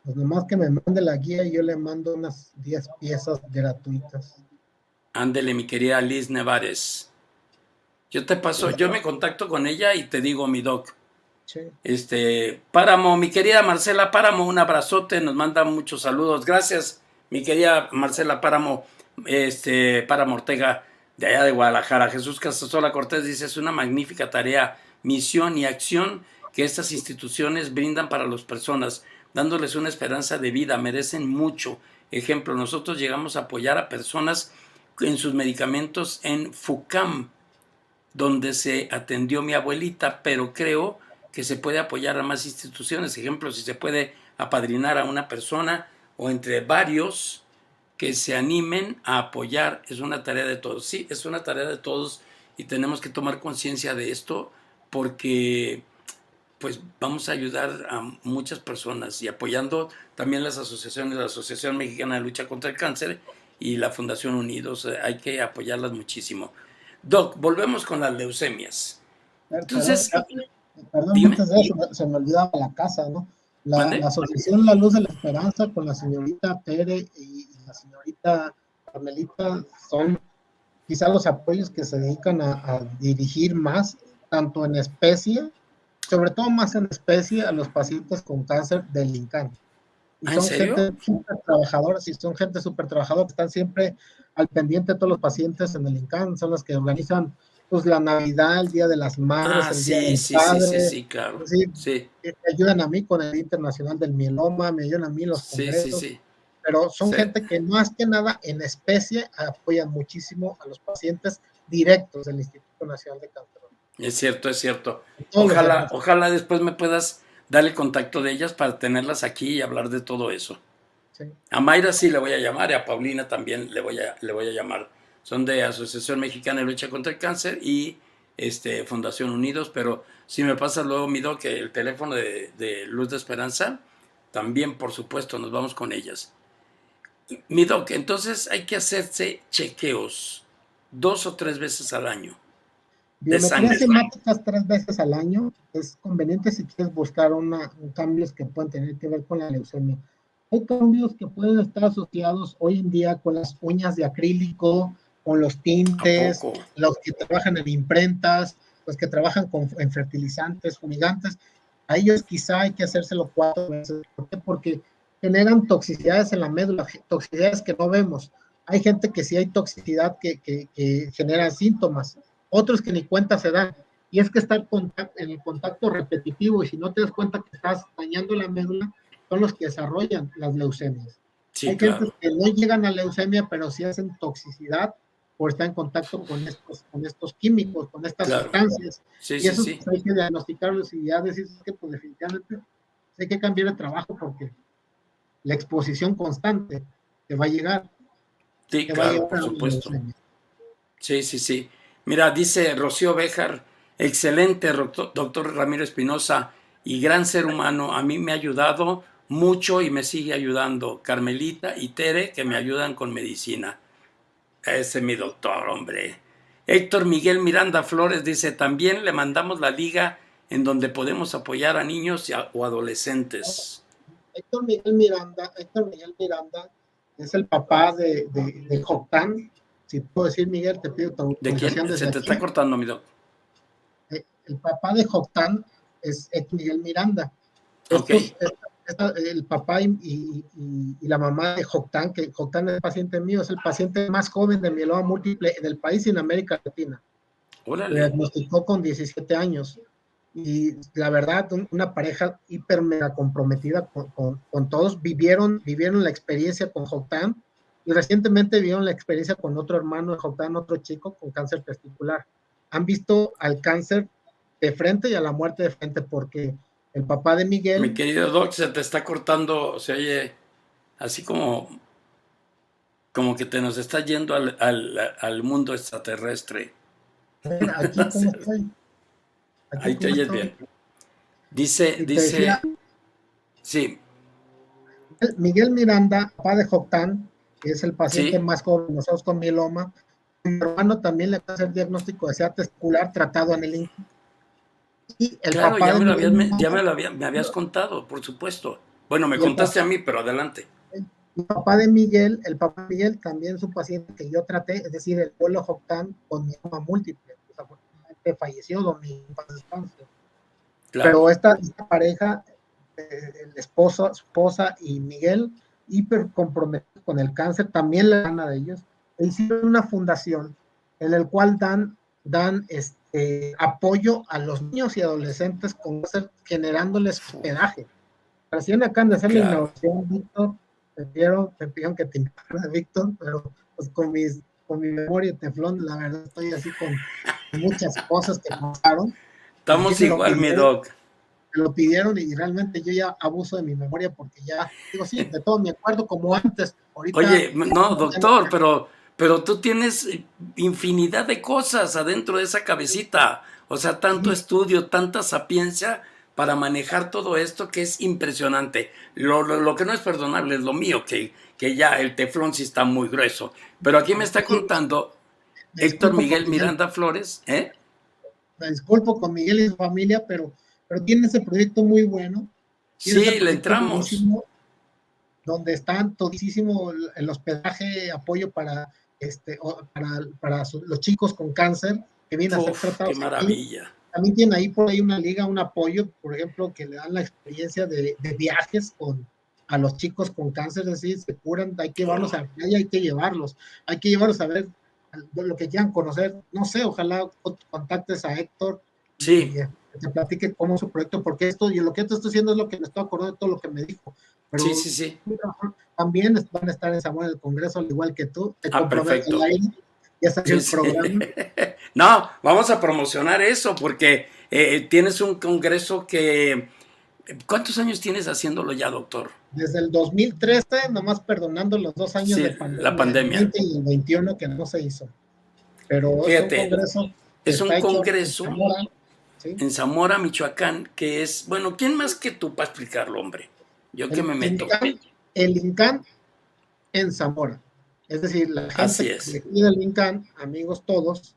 Pues nomás que me mande la guía y yo le mando unas 10 piezas gratuitas. Ándele, mi querida Liz Nevares. Yo te paso, yo me contacto con ella y te digo, mi doc. Sí. Páramo, mi querida Marcela Páramo, un abrazote, nos manda muchos saludos. Gracias, mi querida Marcela Páramo, Páramo Ortega, de allá de Guadalajara. Jesús Casasola Cortés dice, es una magnífica tarea, misión y acción que estas instituciones brindan para las personas, dándoles una esperanza de vida, merecen mucho. Ejemplo, nosotros llegamos a apoyar a personas en sus medicamentos en FUCAM, donde se atendió mi abuelita, pero creo que se puede apoyar a más instituciones. Ejemplo, si se puede apadrinar a una persona o entre varios que se animen a apoyar, es una tarea de todos. Sí, es una tarea de todos y tenemos que tomar conciencia de esto porque pues vamos a ayudar a muchas personas y apoyando también las asociaciones, la Asociación Mexicana de Lucha contra el Cáncer y la Fundación Unidos, hay que apoyarlas muchísimo. Doc, volvemos con las leucemias. Entonces, perdón, antes de eso se me olvidaba la casa, ¿no? La Asociación La Luz de la Esperanza con la señorita Tere y la señorita Carmelita son quizá los apoyos que se dedican a dirigir más, tanto en especie, sobre todo más en especie, a los pacientes con cáncer del INCAN. Y son gente súper trabajadora, y son gente súper trabajadora, están siempre al pendiente de todos los pacientes en el INCAN, son los que organizan pues la Navidad, el Día de las Madres, el Día del Padre. Sí, claro. Sí. Me ayudan a mí con el Internacional del Mieloma, me ayudan a mí los congresos. Pero son gente que más que nada en especie apoyan muchísimo a los pacientes directos del Instituto Nacional de Cáncer. Es cierto. Ojalá después me puedas dar el contacto de ellas para tenerlas aquí y hablar de todo eso. Sí. A Mayra sí le voy a llamar y a Paulina también le voy a llamar. Son de Asociación Mexicana de Lucha contra el Cáncer y Fundación Unidos, pero si me pasas luego, mi doc, el teléfono de Luz de Esperanza, también por supuesto nos vamos con ellas. Mi doc, entonces hay que hacerse chequeos 2 o 3 veces al año. Biometrías hemáticas 3 veces al año es conveniente si quieres buscar cambios que puedan tener que ver con la leucemia. Hay cambios que pueden estar asociados hoy en día con las uñas de acrílico, con los tintes, los que trabajan en imprentas, los que trabajan en fertilizantes, fumigantes. A ellos quizá hay que hacérselo 4 veces. ¿Por qué? Porque generan toxicidades en la médula, toxicidades que no vemos. Hay gente que sí hay toxicidad que genera síntomas, otros que ni cuenta se dan. Y es que está en el contacto repetitivo, y si no te das cuenta que estás dañando la médula, son los que desarrollan las leucemias. Sí, hay gente que no llegan a leucemia, pero sí hacen toxicidad por estar en contacto con estos químicos, con estas sustancias. Y eso hay que diagnosticarlos y ya decir que pues definitivamente hay que cambiar de trabajo porque la exposición constante te va a llegar. Sí, claro, por supuesto. Sí. Mira, dice Rocío Béjar, excelente doctor Ramiro Espinosa y gran ser humano, a mí me ha ayudado mucho y me sigue ayudando. Carmelita y Tere, que me ayudan con medicina. Ese es mi doctor, hombre. Héctor Miguel Miranda Flores dice, también le mandamos la liga en donde podemos apoyar a niños o adolescentes. Héctor Miguel Miranda es el papá de Joctán. Si puedo decir, Miguel, te pido tu autorización. Se te está cortando, mi doc. El papá de Joctán es Héctor Miguel Miranda. El papá y la mamá de Joctán, que Joctán es paciente mío, es el paciente más joven de mieloma múltiple en el país y en América Latina. Órale. Le diagnosticó con 17 años. Y la verdad, una pareja hiper mega comprometida con todos, vivieron la experiencia con Joctán y recientemente vivieron la experiencia con otro hermano de Joctán, otro chico con cáncer testicular. Han visto al cáncer de frente y a la muerte de frente porque el papá de Miguel... Mi querido Doc, se te está cortando, se oye así como que te nos está yendo al mundo extraterrestre. Aquí cómo estoy. Ahí te oyes bien. Dice, sí. Miguel Miranda, papá de Joctán, que es el paciente más joven de nosotros con mieloma. Mi hermano también le va a hacer diagnóstico de cáncer testicular tratado en el INCAN. Y el Claro, papá de Miguel, me habías contado, por supuesto. Bueno, me y el contaste papá, a mí, pero adelante. el papá de Miguel, el papá de Miguel también su paciente que yo traté, es decir, el pueblo Joctán con mioma múltiple. Desafortunadamente falleció don Miguel en paz descanse. Claro, Pero esta pareja, el esposo, esposa y Miguel, hiper comprometidos con el cáncer, también la gana de ellos, e hicieron una fundación en el cual dan apoyo a los niños y adolescentes con cáncer, generándoles hospedaje. Recién acaban de hacer la claro. inauguración, Víctor, me pidieron que te invitara, Víctor, pero pues con mi memoria de teflón, la verdad estoy así con muchas cosas que pasaron, y sí Estamos igual, mi doc. me lo pidieron y realmente yo ya abuso de mi memoria porque ya, digo, sí, de todo me acuerdo como antes, ahorita Oye, no, doctor, pero tú tienes infinidad de cosas adentro de esa cabecita. O sea, tanto sí, estudio, tanta sapiencia para manejar todo esto que es impresionante. Lo que no es perdonable es lo mío, que ya el teflón sí está muy grueso. Pero aquí me está contando me Héctor disculpo con Miguel Miguel, Miranda Flores, ¿eh? me disculpo con Miguel y su familia, pero tiene ese proyecto muy bueno, tiene ese Sí, le proyecto entramos. buenísimo, donde están todísimo el hospedaje, apoyo para los chicos con cáncer que vienen a ser Uf, qué tratados aquí. maravilla. También tiene ahí por ahí una liga, un apoyo, por ejemplo, que le dan la experiencia de viajes a los chicos con cáncer, es decir, se curan, hay que llevarlos a la playa, hay que llevarlos a ver lo que quieran conocer, no sé, ojalá contactes a Héctor Sí, y te platique cómo es su proyecto, porque esto, y lo que te estoy haciendo es lo que me estoy acordando de todo lo que me dijo, sí, pero sí, sí. también van a estar en Zamora del Congreso, al igual que tú, te Ah, comprometo al perfecto. aire, ya salió Sí, el sí. programa. No, vamos a promocionar eso porque tienes un congreso que... ¿Cuántos años tienes haciéndolo ya, doctor? Desde el 2013, nomás perdonando los 2 años Sí, de la pandemia, el pandemia. 20 y el 21 que no se hizo. Pero es un Fíjate, congreso que es un está hecho en congreso Zamora, ¿sí? en Zamora, Michoacán, que es, bueno, ¿quién más que tú para explicarlo, hombre? Yo que El me meto. INCAN, el INCAN en Zamora. Es decir, la Así gente que es. de aquí del INCAN, amigos todos,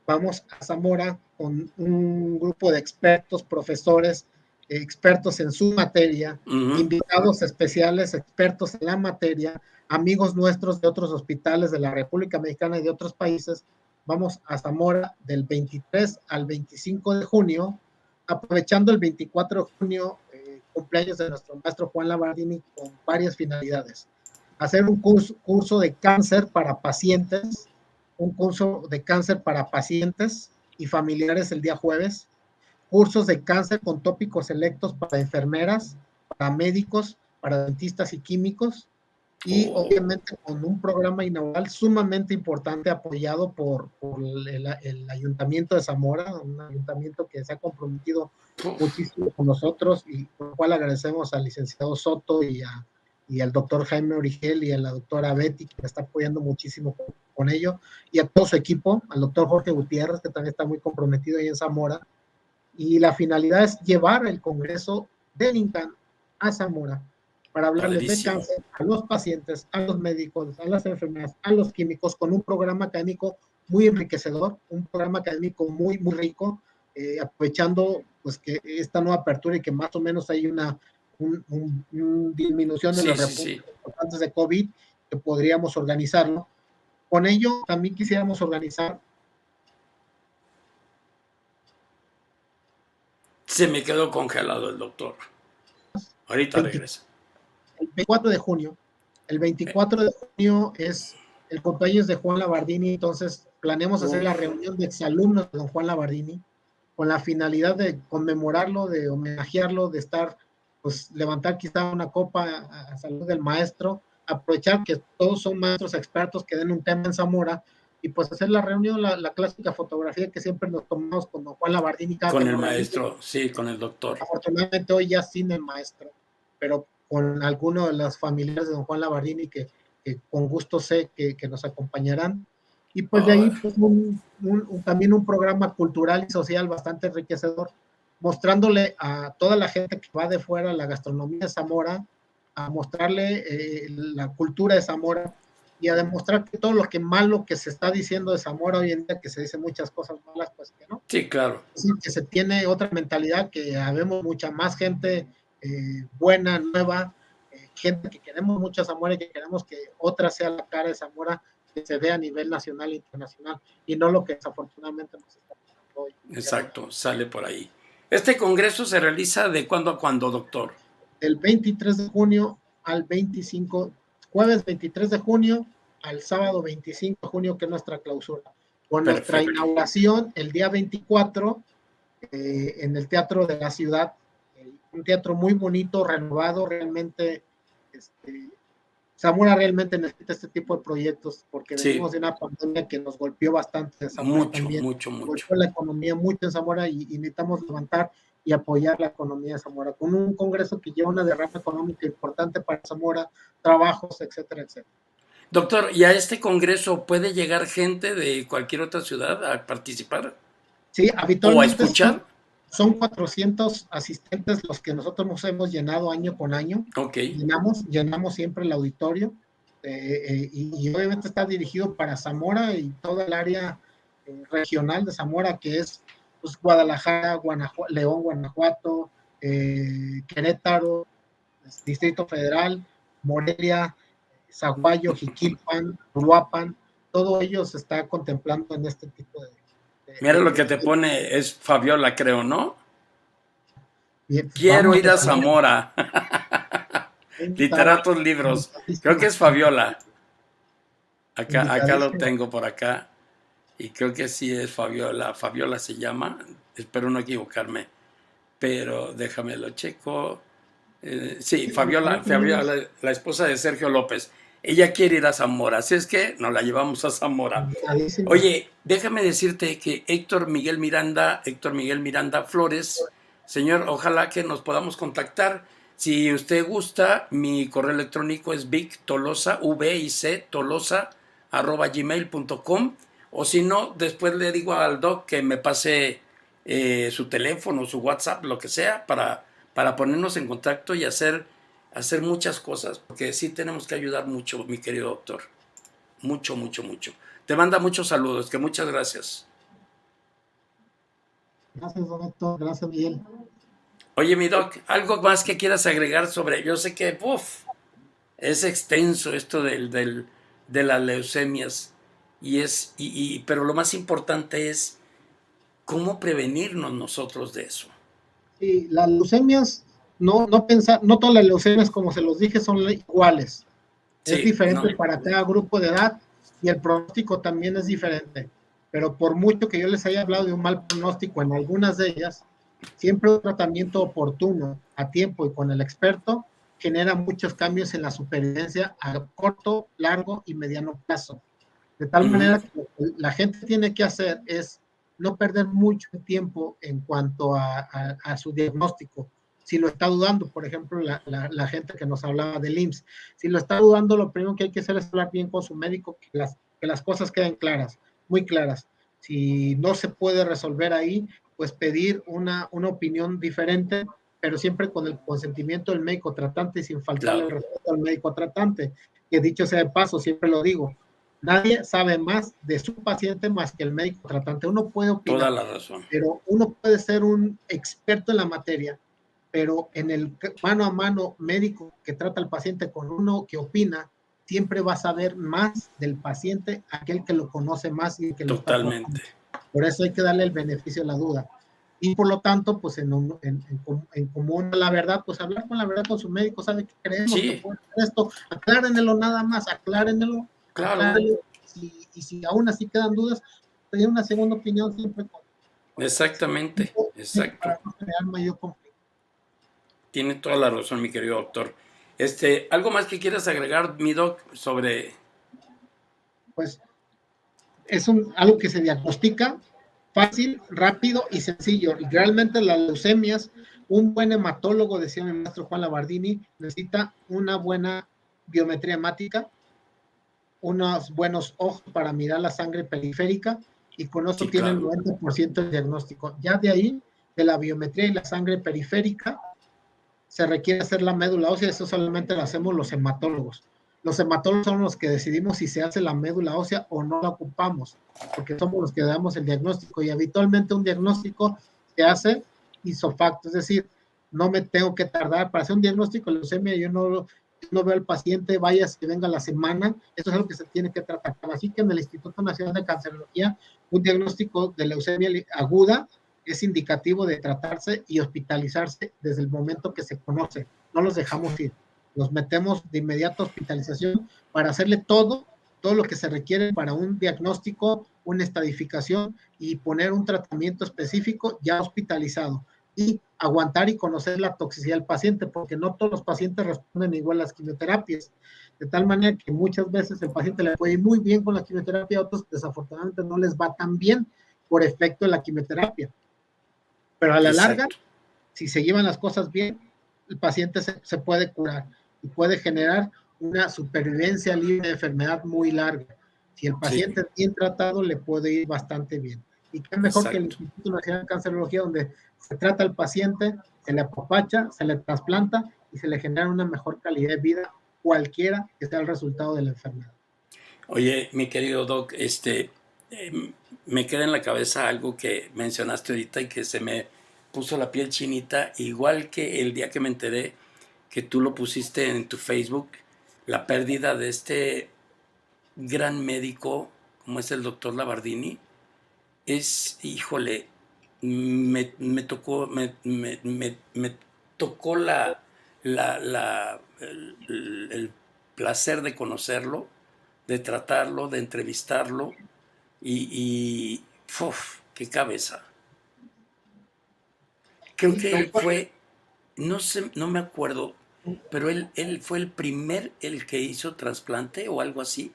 vamos a Zamora con un grupo de expertos, profesores, expertos en su materia, Ujú. invitados especiales, expertos en la materia, amigos nuestros de otros hospitales de la República Mexicana y de otros países. Vamos a Zamora del 23 al 25 de junio, aprovechando el 24 de junio, cumpleaños de nuestro maestro Juan Labardini, con varias finalidades. Hacer un curso de cáncer para pacientes, un curso de cáncer para pacientes y familiares el día jueves, cursos de cáncer con tópicos selectos para enfermeras, para médicos, para dentistas y químicos, y Oh, obviamente con un programa inaugural sumamente importante apoyado por el Ayuntamiento de Zamora, un ayuntamiento que se ha comprometido uf, muchísimo con nosotros y por lo cual agradecemos al licenciado Soto y al doctor Jaime Origel y a la doctora Betty, que me está apoyando muchísimo con ello, y a todo su equipo, al doctor Jorge Gutiérrez, que también está muy comprometido ahí en Zamora, y la finalidad es llevar el Congreso del INCAN a Zamora para hablarles de padrísimo. cáncer a los pacientes, a los médicos, a las enfermeras, a los químicos, con un programa académico muy enriquecedor, un programa académico muy, muy rico, aprovechando pues que esta nueva apertura y que más o menos hay una disminución de Sí, los sí, repuntes sí. importantes de COVID, que podríamos organizarlo. Con ello, también quisiéramos organizar Se me quedó congelado el doctor. Ahorita 20, regresa. el 24 de junio. El 24 de junio es el cumpleaños de Juan Labardini, entonces planeamos hacer la Uf, reunión de exalumnos de don Juan Labardini con la finalidad de conmemorarlo, de homenajearlo, de estar, pues levantar quizá una copa a salud del maestro, aprovechar que todos son maestros expertos que den un tema en Zamora y pues hacer la reunión, la clásica fotografía que siempre nos tomamos con don Juan Labardini cada que con el nos reunimos. maestro, sí, con el doctor. Afortunadamente hoy ya sin el maestro, pero con alguno de los familiares de don Juan Labardini que con gusto sé que nos acompañarán. Y pues de Oh, ahí pues también un programa cultural y social bastante enriquecedor, mostrándole a toda la gente que va de fuera la gastronomía de Zamora, a mostrarle la cultura de Zamora, y a demostrar que todo lo que malo que se está diciendo de Zamora hoy en día, que se dicen muchas cosas malas, pues que no. Sí, claro. Es decir, que se tiene otra mentalidad, que habemos mucha más gente buena, nueva, gente que queremos mucho a Zamora y que queremos que otra sea la cara de Zamora, que se vea a nivel nacional e internacional, y no lo que desafortunadamente nos está pasando hoy. Exacto, sale por ahí. ¿Este congreso se realiza de cuándo a cuándo, doctor? Del 23 de junio al 25, jueves 23 de junio al sábado 25 de junio, que es nuestra clausura. Con nuestra inauguración el día 24 en el Teatro de la Ciudad, un teatro muy bonito, renovado, realmente, Zamora realmente necesita este tipo de proyectos, porque venimos de una pandemia que nos golpeó bastante en Zamora también. Mucho. Golpeó la economía mucho en Zamora y necesitamos levantar y apoyar la economía de Zamora, con un congreso que lleva una derrama económica importante para Zamora, trabajos, etcétera, etcétera. Doctor, ¿y a este congreso puede llegar gente de cualquier otra ciudad a participar? Sí, habitualmente. ¿O a escuchar? Son 400 asistentes los que nosotros nos hemos llenado año con año. Okay. Llenamos siempre el auditorio y obviamente está dirigido para Zamora y toda el área regional de Zamora, que es pues, Guadalajara, León, Guanajuato, Querétaro, Distrito Federal, Morelia, Zaguayo, Jiquilpan, Uruapan, todo ello se está contemplando en este tipo de... Mira lo que te pone, es Fabiola, creo, ¿no? Bien, quiero ir a Zamora. Literatos libros. Creo que es Fabiola. Acá lo tengo por acá. Y creo que sí es Fabiola. Fabiola se llama. Espero no equivocarme. Pero déjame lo checo. Sí, Fabiola, la esposa de Sergio López. Ella quiere ir a Zamora, así es que nos la llevamos a Zamora. Oye, déjame decirte que Héctor Miguel Miranda Flores, señor, ojalá que nos podamos contactar. Si usted gusta, mi correo electrónico es victolosa, @gmail.com, o si no, después le digo al doc que me pase su teléfono, su WhatsApp, lo que sea, para ponernos en contacto y hacer muchas cosas, porque sí tenemos que ayudar mucho, mi querido doctor. Mucho. Te manda muchos saludos, que muchas gracias. Gracias, doctor. Gracias, Miguel. Oye, mi doc, ¿algo más que quieras agregar sobre? Yo sé que es extenso esto de las leucemias, pero lo más importante es cómo prevenirnos nosotros de eso. Sí, las leucemias, no todas las leucemias, como se los dije, son iguales. Sí, es diferente para cada grupo de edad y el pronóstico también es diferente. Pero por mucho que yo les haya hablado de un mal pronóstico en algunas de ellas, siempre un tratamiento oportuno, a tiempo y con el experto, genera muchos cambios en la supervivencia a corto, largo y mediano plazo. De tal manera que lo que la gente tiene que hacer es no perder mucho tiempo en cuanto a su diagnóstico. Si lo está dudando, por ejemplo, la gente que nos hablaba del IMSS, si lo está dudando, lo primero que hay que hacer es hablar bien con su médico, que las cosas queden claras, muy claras. Si no se puede resolver ahí, pues pedir una opinión diferente, pero siempre con el consentimiento del médico tratante y sin faltarle el respeto al médico tratante. Que dicho sea de paso, siempre lo digo, nadie sabe más de su paciente más que el médico tratante. Uno puede opinar, toda la razón, pero uno puede ser un experto en la materia, pero en el mano a mano médico que trata al paciente con uno que opina, siempre va a saber más del paciente aquel que lo conoce más y el que lo está tratando. Por eso hay que darle el beneficio de la duda. Y por lo tanto, pues en común a la verdad, pues hablar con la verdad con su médico, ¿sabe qué creemos? Sí. Que puede hacer esto, aclárenlo nada más, aclárenlo. Claro. Y si aún así quedan dudas, pedir una segunda opinión siempre. Exactamente, exacto. Para no crear mayor conflicto. Tiene toda la razón, mi querido doctor. ¿Algo más que quieras agregar, mi doc, sobre...? Pues es algo que se diagnostica fácil, rápido y sencillo. Y realmente las leucemias, un buen hematólogo, decía mi maestro Juan Labardini, necesita una buena biometría hemática, unos buenos ojos para mirar la sangre periférica, y con eso tiene el 90% del diagnóstico. Ya de ahí, de la biometría y la sangre periférica, se requiere hacer la médula ósea, eso solamente lo hacemos los hematólogos. los hematólogos son los que decidimos si se hace la médula ósea o no la ocupamos, porque somos los que damos el diagnóstico y habitualmente un diagnóstico se hace isofacto, es decir, no me tengo que tardar para hacer un diagnóstico de leucemia, yo no veo al paciente, vaya que venga la semana, eso es algo que se tiene que tratar. Así que en el Instituto Nacional de Cancerología, un diagnóstico de leucemia aguda es indicativo de tratarse y hospitalizarse desde el momento que se conoce. No los dejamos ir, los metemos de inmediato a hospitalización para hacerle todo lo que se requiere para un diagnóstico, una estadificación y poner un tratamiento específico ya hospitalizado. Y aguantar y conocer la toxicidad del paciente, porque no todos los pacientes responden igual a las quimioterapias, de tal manera que muchas veces el paciente le puede ir muy bien con la quimioterapia, a otros desafortunadamente no les va tan bien por efecto de la quimioterapia. Pero a la larga, si se llevan las cosas bien, el paciente se puede curar y puede generar una supervivencia libre de enfermedad muy larga. Si el paciente es bien tratado, le puede ir bastante bien. Y qué mejor que el Instituto Nacional de Cancerología, donde se trata al paciente, se le apapacha, se le trasplanta y se le genera una mejor calidad de vida, cualquiera que sea el resultado de la enfermedad. Oye, mi querido Doc, me queda en la cabeza algo que mencionaste ahorita y que se me puso la piel chinita, igual que el día que me enteré que tú lo pusiste en tu Facebook, la pérdida de este gran médico como es el doctor Labardini. Híjole, me tocó, me tocó el placer de conocerlo, de tratarlo, de entrevistarlo y ¡uf! ¡Qué cabeza! Creo que él fue, no sé, no me acuerdo, pero él fue el que hizo trasplante o algo así.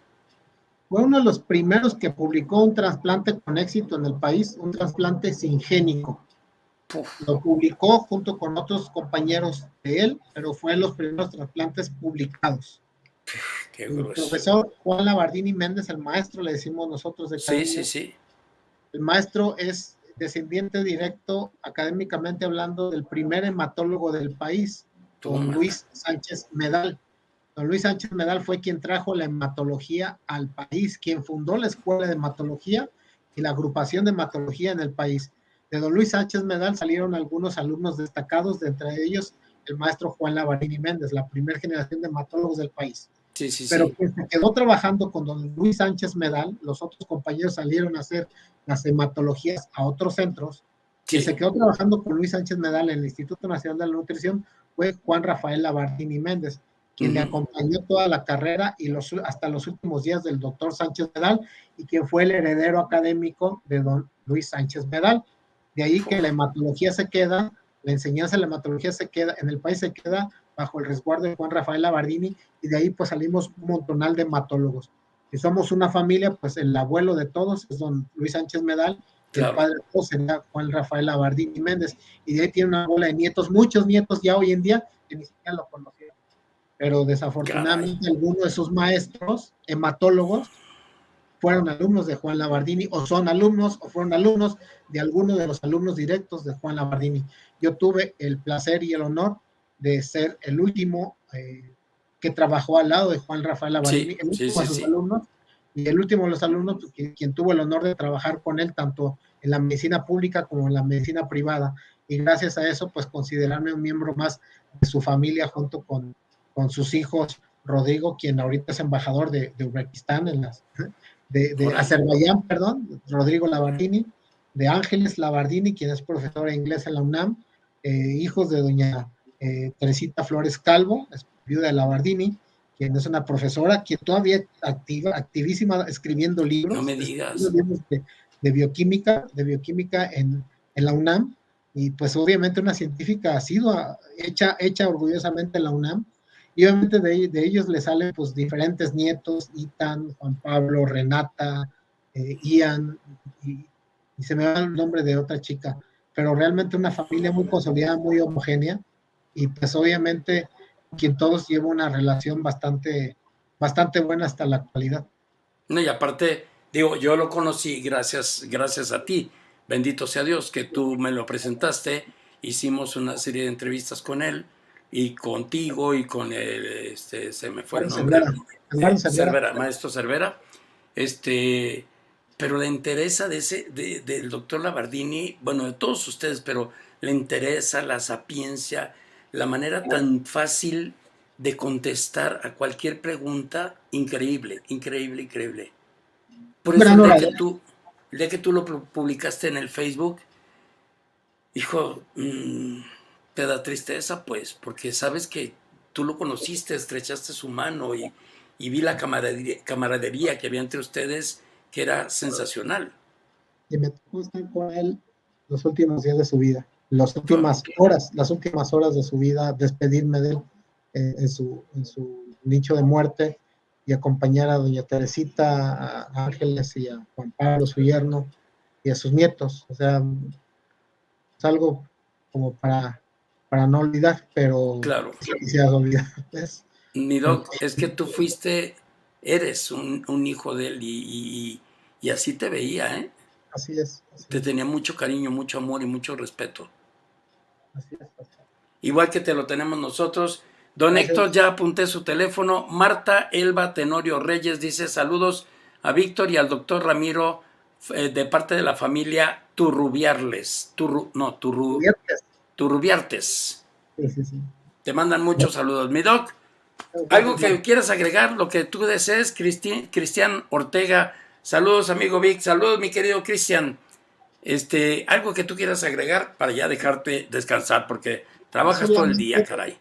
Fue uno de los primeros que publicó un trasplante con éxito en el país, un trasplante singénico. Lo publicó junto con otros compañeros de él, pero fue los primeros trasplantes publicados. Qué El grueso. profesor Juan Labardini Méndez, el maestro, le decimos nosotros de cariño. Sí. El maestro es descendiente directo, académicamente hablando, del primer hematólogo del país, don Luis Sánchez Medal. Don Luis Sánchez Medal fue quien trajo la hematología al país, quien fundó la Escuela de Hematología y la agrupación de hematología en el país. De don Luis Sánchez Medal salieron algunos alumnos destacados, de entre ellos el maestro Juan Labardini Méndez, la primera generación de hematólogos del país. Pero quien se quedó trabajando con don Luis Sánchez Medal, los otros compañeros salieron a hacer las hematologías a otros centros. Quien se quedó trabajando con Luis Sánchez Medal en el Instituto Nacional de la Nutrición fue Juan Rafael Labardini Méndez, quien le acompañó toda la carrera y hasta los últimos días del doctor Sánchez Medal, y quien fue el heredero académico de don Luis Sánchez Medal. De ahí que la hematología se queda, la enseñanza de la hematología se queda, en el país se queda bajo el resguardo de Juan Rafael Labardini, y de ahí pues salimos un montonal de hematólogos. Si somos una familia, pues el abuelo de todos es don Luis Sánchez Medal, y el padre de todos será Juan Rafael Labardini Méndez, y de ahí tiene una bola de nietos, muchos nietos ya hoy en día, que ni siquiera lo conocieron. Pero desafortunadamente algunos de sus maestros hematólogos fueron alumnos de Juan Labardini, o son alumnos, o fueron alumnos de alguno de los alumnos directos de Juan Labardini. Yo tuve el placer y el honor de ser el último que trabajó al lado de Juan Rafael Labardini, el último de sus alumnos, y el último de los alumnos, quien tuvo el honor de trabajar con él tanto en la medicina pública como en la medicina privada. Y gracias a eso, pues considerarme un miembro más de su familia junto con sus hijos, Rodrigo, quien ahorita es embajador de Uzbekistán, de Azerbaiyán, perdón, Rodrigo Labardini, de Ángeles Labardini, quien es profesora de inglés en la UNAM, hijos de doña Teresita Flores Calvo, viuda de Labardini, quien es una profesora, quien todavía activísima escribiendo libros. No me digas. Libros de bioquímica en la UNAM, y pues obviamente una científica asidua, hecha orgullosamente en la UNAM, y obviamente de ellos le salen pues diferentes nietos, Itan, Juan Pablo, Renata, Ian, y se me va el nombre de otra chica, pero realmente una familia muy consolidada, muy homogénea, y pues obviamente quien todos lleva una relación bastante buena hasta la actualidad. No, y aparte, digo, yo lo conocí gracias a ti, bendito sea Dios, que tú me lo presentaste, hicimos una serie de entrevistas con él, y contigo y con el, se me fue el Eduardo nombre, Cervera. Eduardo Cervera. Cervera, maestro Cervera, pero le interesa del doctor Labardini, bueno, de todos ustedes, pero le interesa la sapiencia, la manera tan fácil de contestar a cualquier pregunta, increíble, increíble, increíble. Por Un eso gran orador. el día que tú lo publicaste en el Facebook, hijo, te da tristeza, pues, porque sabes que tú lo conociste, estrechaste su mano y vi la camaradería que había entre ustedes, que era sensacional. Y me tocó estar con él los últimos días de su vida, Claro, las últimas horas de su vida, despedirme de él en su nicho de muerte y acompañar a doña Teresita, a Ángeles y a Juan Pablo, su yerno, y a sus nietos. O sea, es algo como para no olvidar, pero claro. sí quisiera olvidar. ¿Ves? Mi doc, es que tú eres un hijo de él y así te veía, ¿eh? Así es, así Te es, tenía mucho cariño, mucho amor y mucho respeto. así es. Igual que te lo tenemos nosotros. Don Héctor, Gracias. ya apunté su teléfono. Marta Elba Tenorio Reyes dice saludos a Víctor y al doctor Ramiro de parte de la familia Turrubiarles. Turrubiartes. Sí, sí, sí. Te mandan muchos saludos. Mi doc, algo Gracias, que Marco. quieras agregar, lo que tú desees, Cristian Ortega. Saludos, amigo Vic. Saludos, mi querido Cristian. Algo que tú quieras agregar para ya dejarte descansar, porque trabajas todo el día, Solamente caray.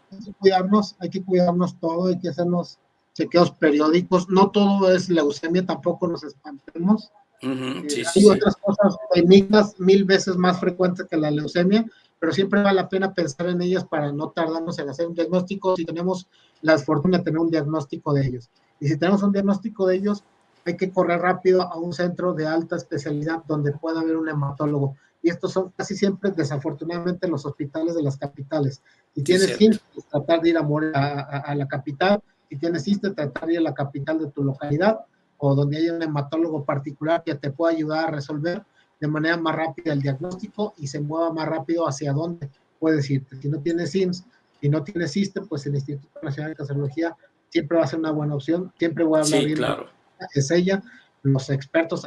hay que cuidarnos todo, hay que hacernos chequeos periódicos. No todo es leucemia, tampoco nos espantemos. Ujú, sí, sí, Hay sí. otras cosas benignas 1000 veces más frecuentes que la leucemia, pero siempre vale la pena pensar en ellas para no tardarnos en hacer un diagnóstico si tenemos la fortuna de tener un diagnóstico de ellos. Y si tenemos un diagnóstico de ellos, hay que correr rápido a un centro de alta especialidad donde pueda haber un hematólogo. Y estos son casi siempre, desafortunadamente, los hospitales de las capitales. Si Sí, es tienes cierto. síntomas, tratar de ir a la capital. Si tienes síntomas, tratar de ir a la capital de tu localidad o donde haya un hematólogo particular que te pueda ayudar a resolver de manera más rápida el diagnóstico y se mueva más rápido hacia dónde puedes irte. Si no tienes IMSS, si no tienes SISTE, pues el Instituto Nacional de Cancerología siempre va a ser una buena opción. Siempre voy a hablar Sí, bien de claro. es ella. Los expertos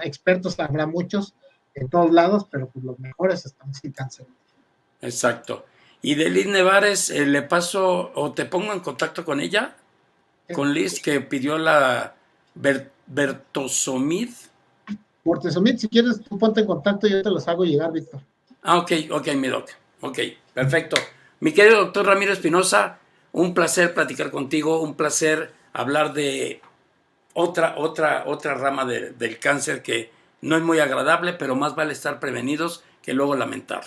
habrá muchos en todos lados, pero pues los mejores están sin cáncer. Exacto. Y de Liz Nevares, le paso o te pongo en contacto con ella, con Liz, que pidió la Bertosomid. Portesomit, si quieres, tú ponte en contacto y yo te los hago llegar, Víctor. Ah, ok, ok, mi doc. Ok, perfecto. Mi querido doctor Ramiro Espinosa, un placer platicar contigo, un placer hablar de otra rama del cáncer que no es muy agradable, pero más vale estar prevenidos que luego lamentar.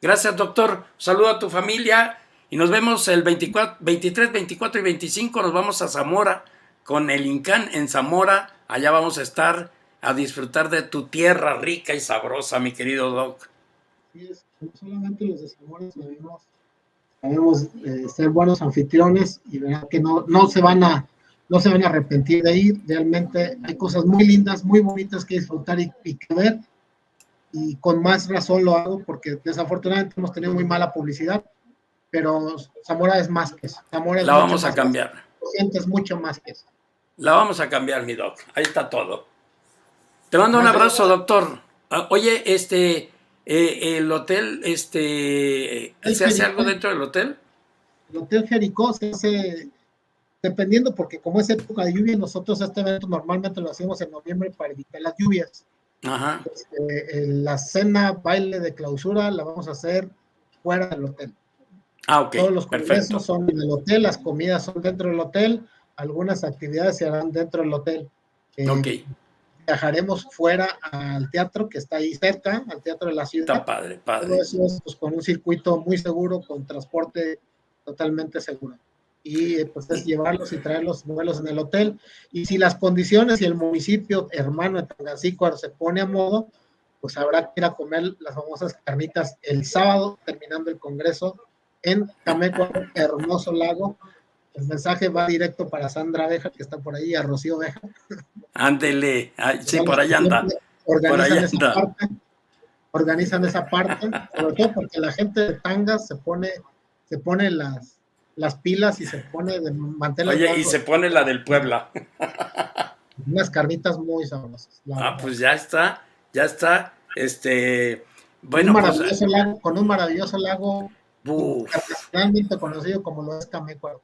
Gracias, doctor. Saludo a tu familia y nos vemos el 24, 23, 24 y 25. Nos vamos a Zamora con el INCAN en Zamora. Allá vamos a estar a disfrutar de tu tierra rica y sabrosa, mi querido doc. Sí, no solamente los de Zamora sabemos ser buenos anfitriones y verdad que no se van a arrepentir de ir. Realmente hay cosas muy lindas, muy bonitas que disfrutar y que ver. Y con más razón lo hago porque desafortunadamente hemos tenido muy mala publicidad, pero Zamora es más que eso. Zamora es La mucho vamos a más que eso. cambiar. Sientes mucho más que eso. La vamos a cambiar, mi doc. Ahí está todo. Te mando un Gracias. abrazo, doctor. Oye, el hotel, El ¿se hace algo Jericó, dentro del hotel? el Hotel Jericó se hace dependiendo, porque como es época de lluvia, nosotros este evento normalmente lo hacemos en noviembre para evitar las lluvias. Ajá. La cena, baile de clausura, la vamos a hacer fuera del hotel. Ah, ok, Todos los congresos perfecto. son en el hotel, las comidas son dentro del hotel, algunas actividades se harán dentro del hotel. Ok, Viajaremos fuera al teatro que está ahí cerca, al teatro de la está ciudad. padre, Todo padre. eso es pues, con un circuito muy seguro, con transporte totalmente seguro. Y pues es llevarlos y traer los vuelos en el hotel. Y si las condiciones y el municipio hermano de Tangancícuaro se pone a modo, pues habrá que ir a comer las famosas carnitas el sábado, terminando el congreso en Cameco, hermoso lago. El mensaje va directo para Sandra Beja, que está por ahí, a Rocío Beja, Ándele. Ay, que sí, son por las que allá anda. siempre Por allá anda. organizan esa parte, sobre todo porque la gente de Tangas se pone las pilas y se pone de mantener. Oye, y se pone la del Puebla. Unas carnitas muy sabrosas. Pues ya está, Un bueno, maravilloso lago, con un maravilloso lago uf. internacionalmente conocido como lo es Camecuaro.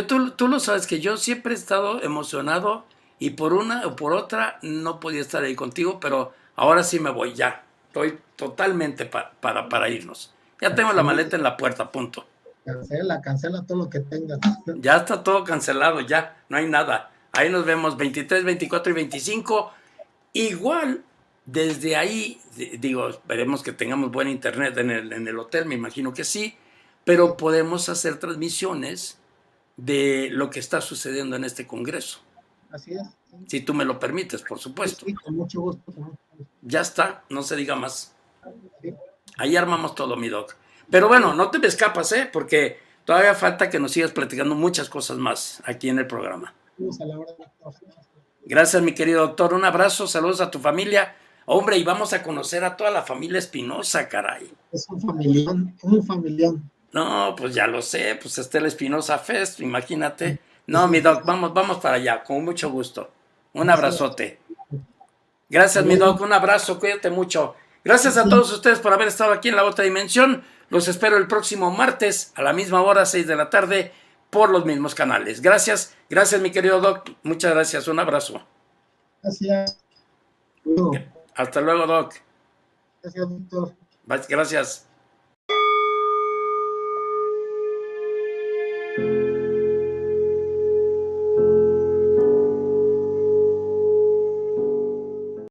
Tú lo sabes que yo siempre he estado emocionado y por una o por otra no podía estar ahí contigo, pero ahora sí me voy ya. Estoy totalmente para irnos. Ya tengo la maleta en la puerta, punto. Cancela todo lo que tengas. Ya está todo cancelado, ya, no hay nada. Ahí nos vemos 23, 24 y 25. Igual, desde ahí, digo, esperemos que tengamos buen internet en el hotel, me imagino que sí, pero podemos hacer transmisiones de lo que está sucediendo en este congreso. Así es. Sí. Si tú me lo permites, por supuesto. Sí, con mucho gusto. Con mucho gusto. Ya está, no se diga más. Sí. Ahí armamos todo, mi doc. Pero bueno, no te me escapas, porque todavía falta que nos sigas platicando muchas cosas más aquí en el programa. Gracias, mi querido doctor. Un abrazo, saludos a tu familia. Hombre, y vamos a conocer a toda la familia Espinosa, caray. Es un familión, un familión. No, pues ya lo sé, pues está el Espinosa Fest, imagínate. No, mi doc, vamos para allá, con mucho gusto. Un abrazote. Gracias, mi doc, un abrazo, cuídate mucho. Gracias a todos ustedes por haber estado aquí en La Otra Dimensión. Los espero el próximo martes a la misma hora, 6 de la tarde, por los mismos canales. Gracias, mi querido doc. Muchas gracias, un abrazo. Gracias. Hasta luego, doc. Gracias, doctor. Gracias.